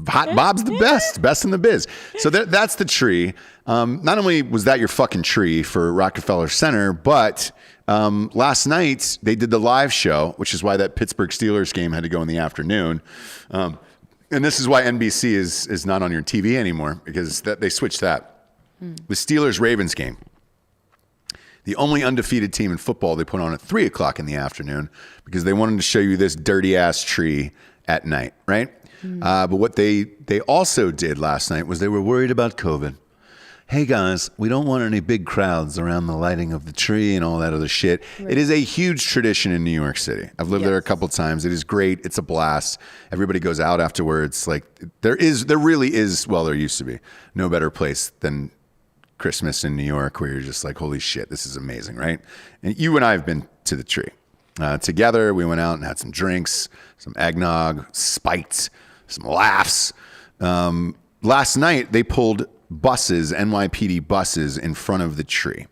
B: Hot Bob's the best in the biz. So that's the tree. Not only was that your fucking tree for Rockefeller Center, but last night they did the live show, which is why that Pittsburgh Steelers game had to go in the afternoon. And this is why NBC is not on your TV anymore, because they switched that. The Steelers-Ravens game. The only undefeated team in football they put on at 3 o'clock in the afternoon because they wanted to show you this dirty-ass tree at night, right? But what they also did last night was they were worried about COVID. Hey guys, we don't want any big crowds around the lighting of the tree and all that other shit. Right. It is a huge tradition in New York City. I've lived there a couple times. It is great. It's a blast. Everybody goes out afterwards. Like there really is, well, there used to be no better place than Christmas in New York, where you're just like, holy shit, this is amazing, right? And you and I have been to the tree. Together, we went out and had some drinks, some eggnog, spiked, some laughs. Last night, they pulled buses, NYPD buses, in front of the tree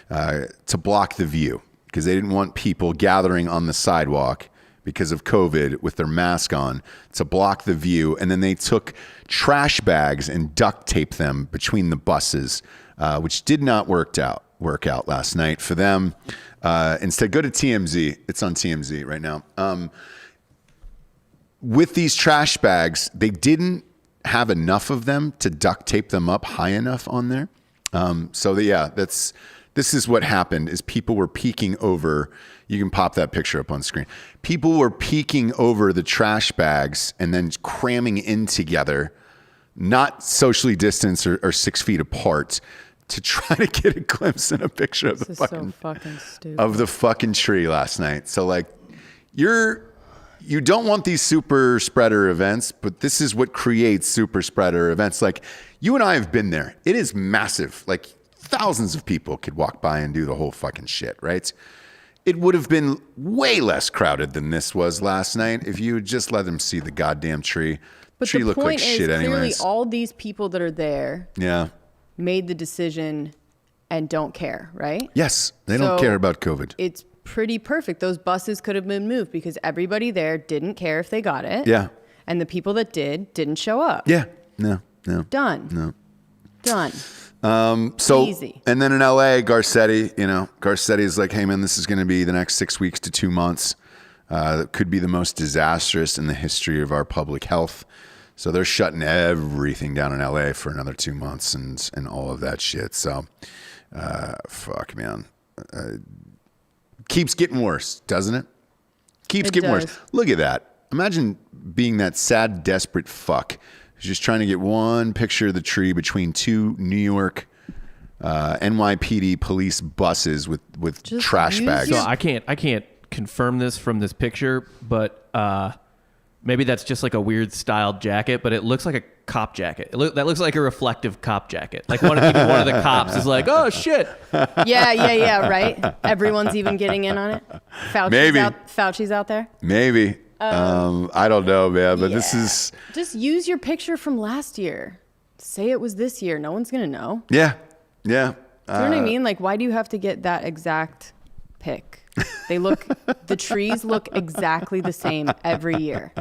B: to block the view because they didn't want people gathering on the sidewalk because of COVID with their mask on to block the view. And then they took trash bags and duct taped them between the buses, which did not work out last night for them. Instead, go to TMZ. It's on TMZ right now. With these trash bags, they didn't have enough of them to duct tape them up high enough on there. This is what happened is people were peeking over. You can pop that picture up on screen. People were peeking over the trash bags and then cramming in together, not socially distanced or 6 feet apart, to try to get a glimpse and a picture of
C: so fucking stupid.
B: Of the fucking tree last night. So like you don't want these super spreader events, but this is what creates super spreader events. Like you and I have been there. It is massive. Like thousands of people could walk by and do the whole fucking shit, right? It would have been way less crowded than this was last night if you would just let them see the goddamn tree.
C: But
B: tree
C: the
B: looked
C: point
B: like
C: is,
B: shit
C: clearly
B: anyways.
C: all these people that are there
B: Yeah.
C: made the decision and don't care, right?
B: Yes, they don't care about COVID.
C: It's pretty perfect. Those buses could have been moved because everybody there didn't care if they got it.
B: Yeah.
C: And the people that didn't show up.
B: Yeah. No.
C: Done.
B: No.
C: Done.
B: So,
C: Easy.
B: And then in LA, Garcetti is like, hey man, this is going to be the next 6 weeks to 2 months. That could be the most disastrous in the history of our public health. So they're shutting everything down in LA for another 2 months and all of that shit. So, fuck, man. Keeps getting worse, doesn't it? Keeps getting worse. Look at that. Imagine being that sad, desperate fuck who's just trying to get one picture of the tree between two New York NYPD police buses with trash bags.
E: So I can't confirm this from this picture, but maybe that's just like a weird styled jacket, but it looks like a cop jacket. That looks like a reflective cop jacket. Like one of the cops is like, oh shit.
C: Yeah, right? Everyone's even getting in on it. Fauci's out there.
B: Maybe. I don't know, man, but this is...
C: Just use your picture from last year. Say it was this year. No one's going to know.
B: Yeah.
C: Do you know what I mean? Like, why do you have to get that exact pic? The trees look exactly the same every year.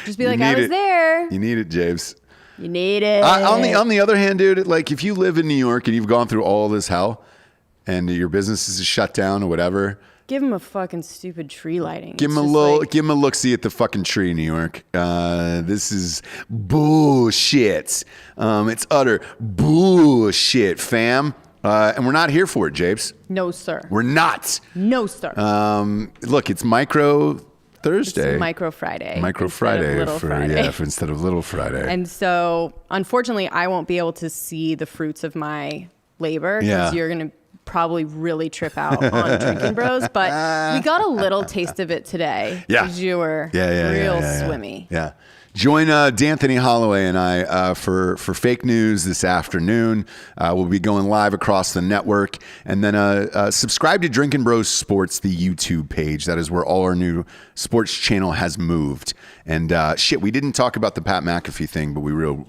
C: Just be like, I was there.
B: You need it, James.
C: You need it.
B: On the other hand, dude, like if you live in New York and you've gone through all this hell and your business is shut down or whatever,
C: give him a fucking stupid tree lighting.
B: Give him a look-see at the fucking tree, New York. This is bullshit. It's utter bullshit, fam. And we're not here for it, Japes.
C: No, sir.
B: We're not.
C: No, sir.
B: Look, it's Micro Thursday.
C: It's Micro Friday.
B: Micro Friday instead of Little Friday.
C: And so, unfortunately, I won't be able to see the fruits of my labor because you're going to probably really trip out on Drinkin Bros. But we got a little taste of it today.
B: Yeah.
C: Because you were real swimmy.
B: Yeah. Join D'Anthony Holloway and I for fake news this afternoon. We'll be going live across the network. And then subscribe to Drinkin Bros Sports, the YouTube page. That is where all our new sports channel has moved. And we didn't talk about the Pat McAfee thing, but we real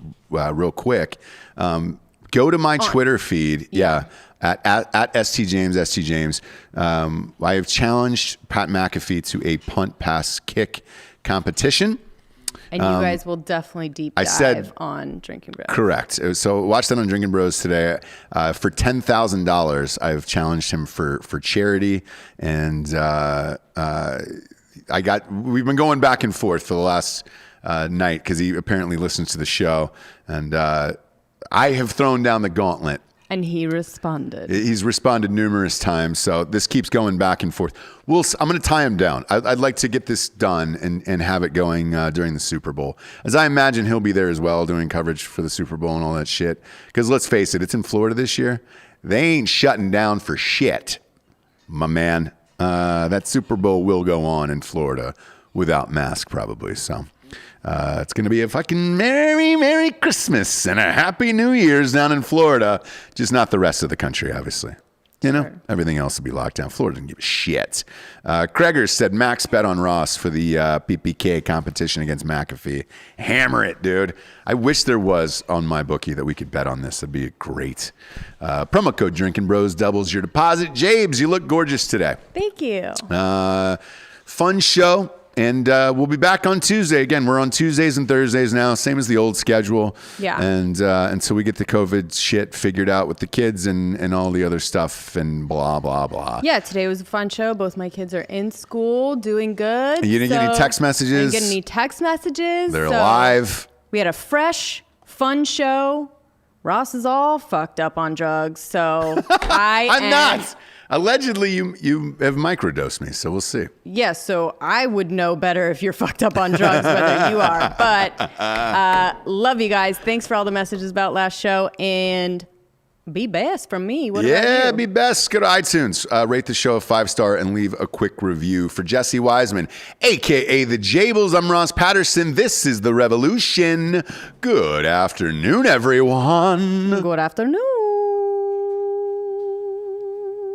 B: quick. Go to my Twitter feed. Yeah. At ST James. I have challenged Pat McAfee to a punt, pass, kick competition.
C: And you guys will definitely deep dive on Drinkin Bros. Correct.
B: So watch that on Drinkin Bros today. For $10,000, I've challenged him for charity. And we've been going back and forth for the last night because he apparently listens to the show. And I have thrown down the gauntlet.
C: And he responded.
B: He's responded numerous times, so this keeps going back and forth. I'm going to tie him down. I'd like to get this done and have it going during the Super Bowl. As I imagine he'll be there as well doing coverage for the Super Bowl and all that shit. Because let's face it, it's in Florida this year. They ain't shutting down for shit, my man. That Super Bowl will go on in Florida without mask probably, so... it's going to be a fucking Merry Christmas and a Happy New Year's down in Florida. Just not the rest of the country, obviously. You know, everything else will be locked down. Florida doesn't give a shit. Kreger said max bet on Ross for the PPK competition against McAfee. Hammer it, dude. I wish there was on my bookie that we could bet on this. That'd be great. Promo code Drinkin Bros doubles your deposit. Jabes, you look gorgeous today.
C: Thank you.
B: Fun show. And we'll be back on Tuesday. Again, we're on Tuesdays and Thursdays now, same as the old schedule.
C: Yeah.
B: And until we get the COVID shit figured out with the kids and all the other stuff and blah, blah, blah.
C: Yeah, today was a fun show. Both my kids are in school, doing good.
B: You didn't get any text messages?
C: I didn't get any text messages.
B: They're live.
C: We had a fresh, fun show. Ross is all fucked up on drugs, so I'm
B: not. Allegedly, you have microdosed me, so we'll see.
C: Yes, so I would know better if you're fucked up on drugs, whether you are. But love you guys. Thanks for all the messages about last show. And be best from me. What about you?
B: Be best. Go to iTunes, rate the show a 5-star, and leave a quick review. For Jessie Wiseman, a.k.a. The Jables, I'm Ross Patterson. This is The Revolution. Good afternoon, everyone.
C: Good afternoon.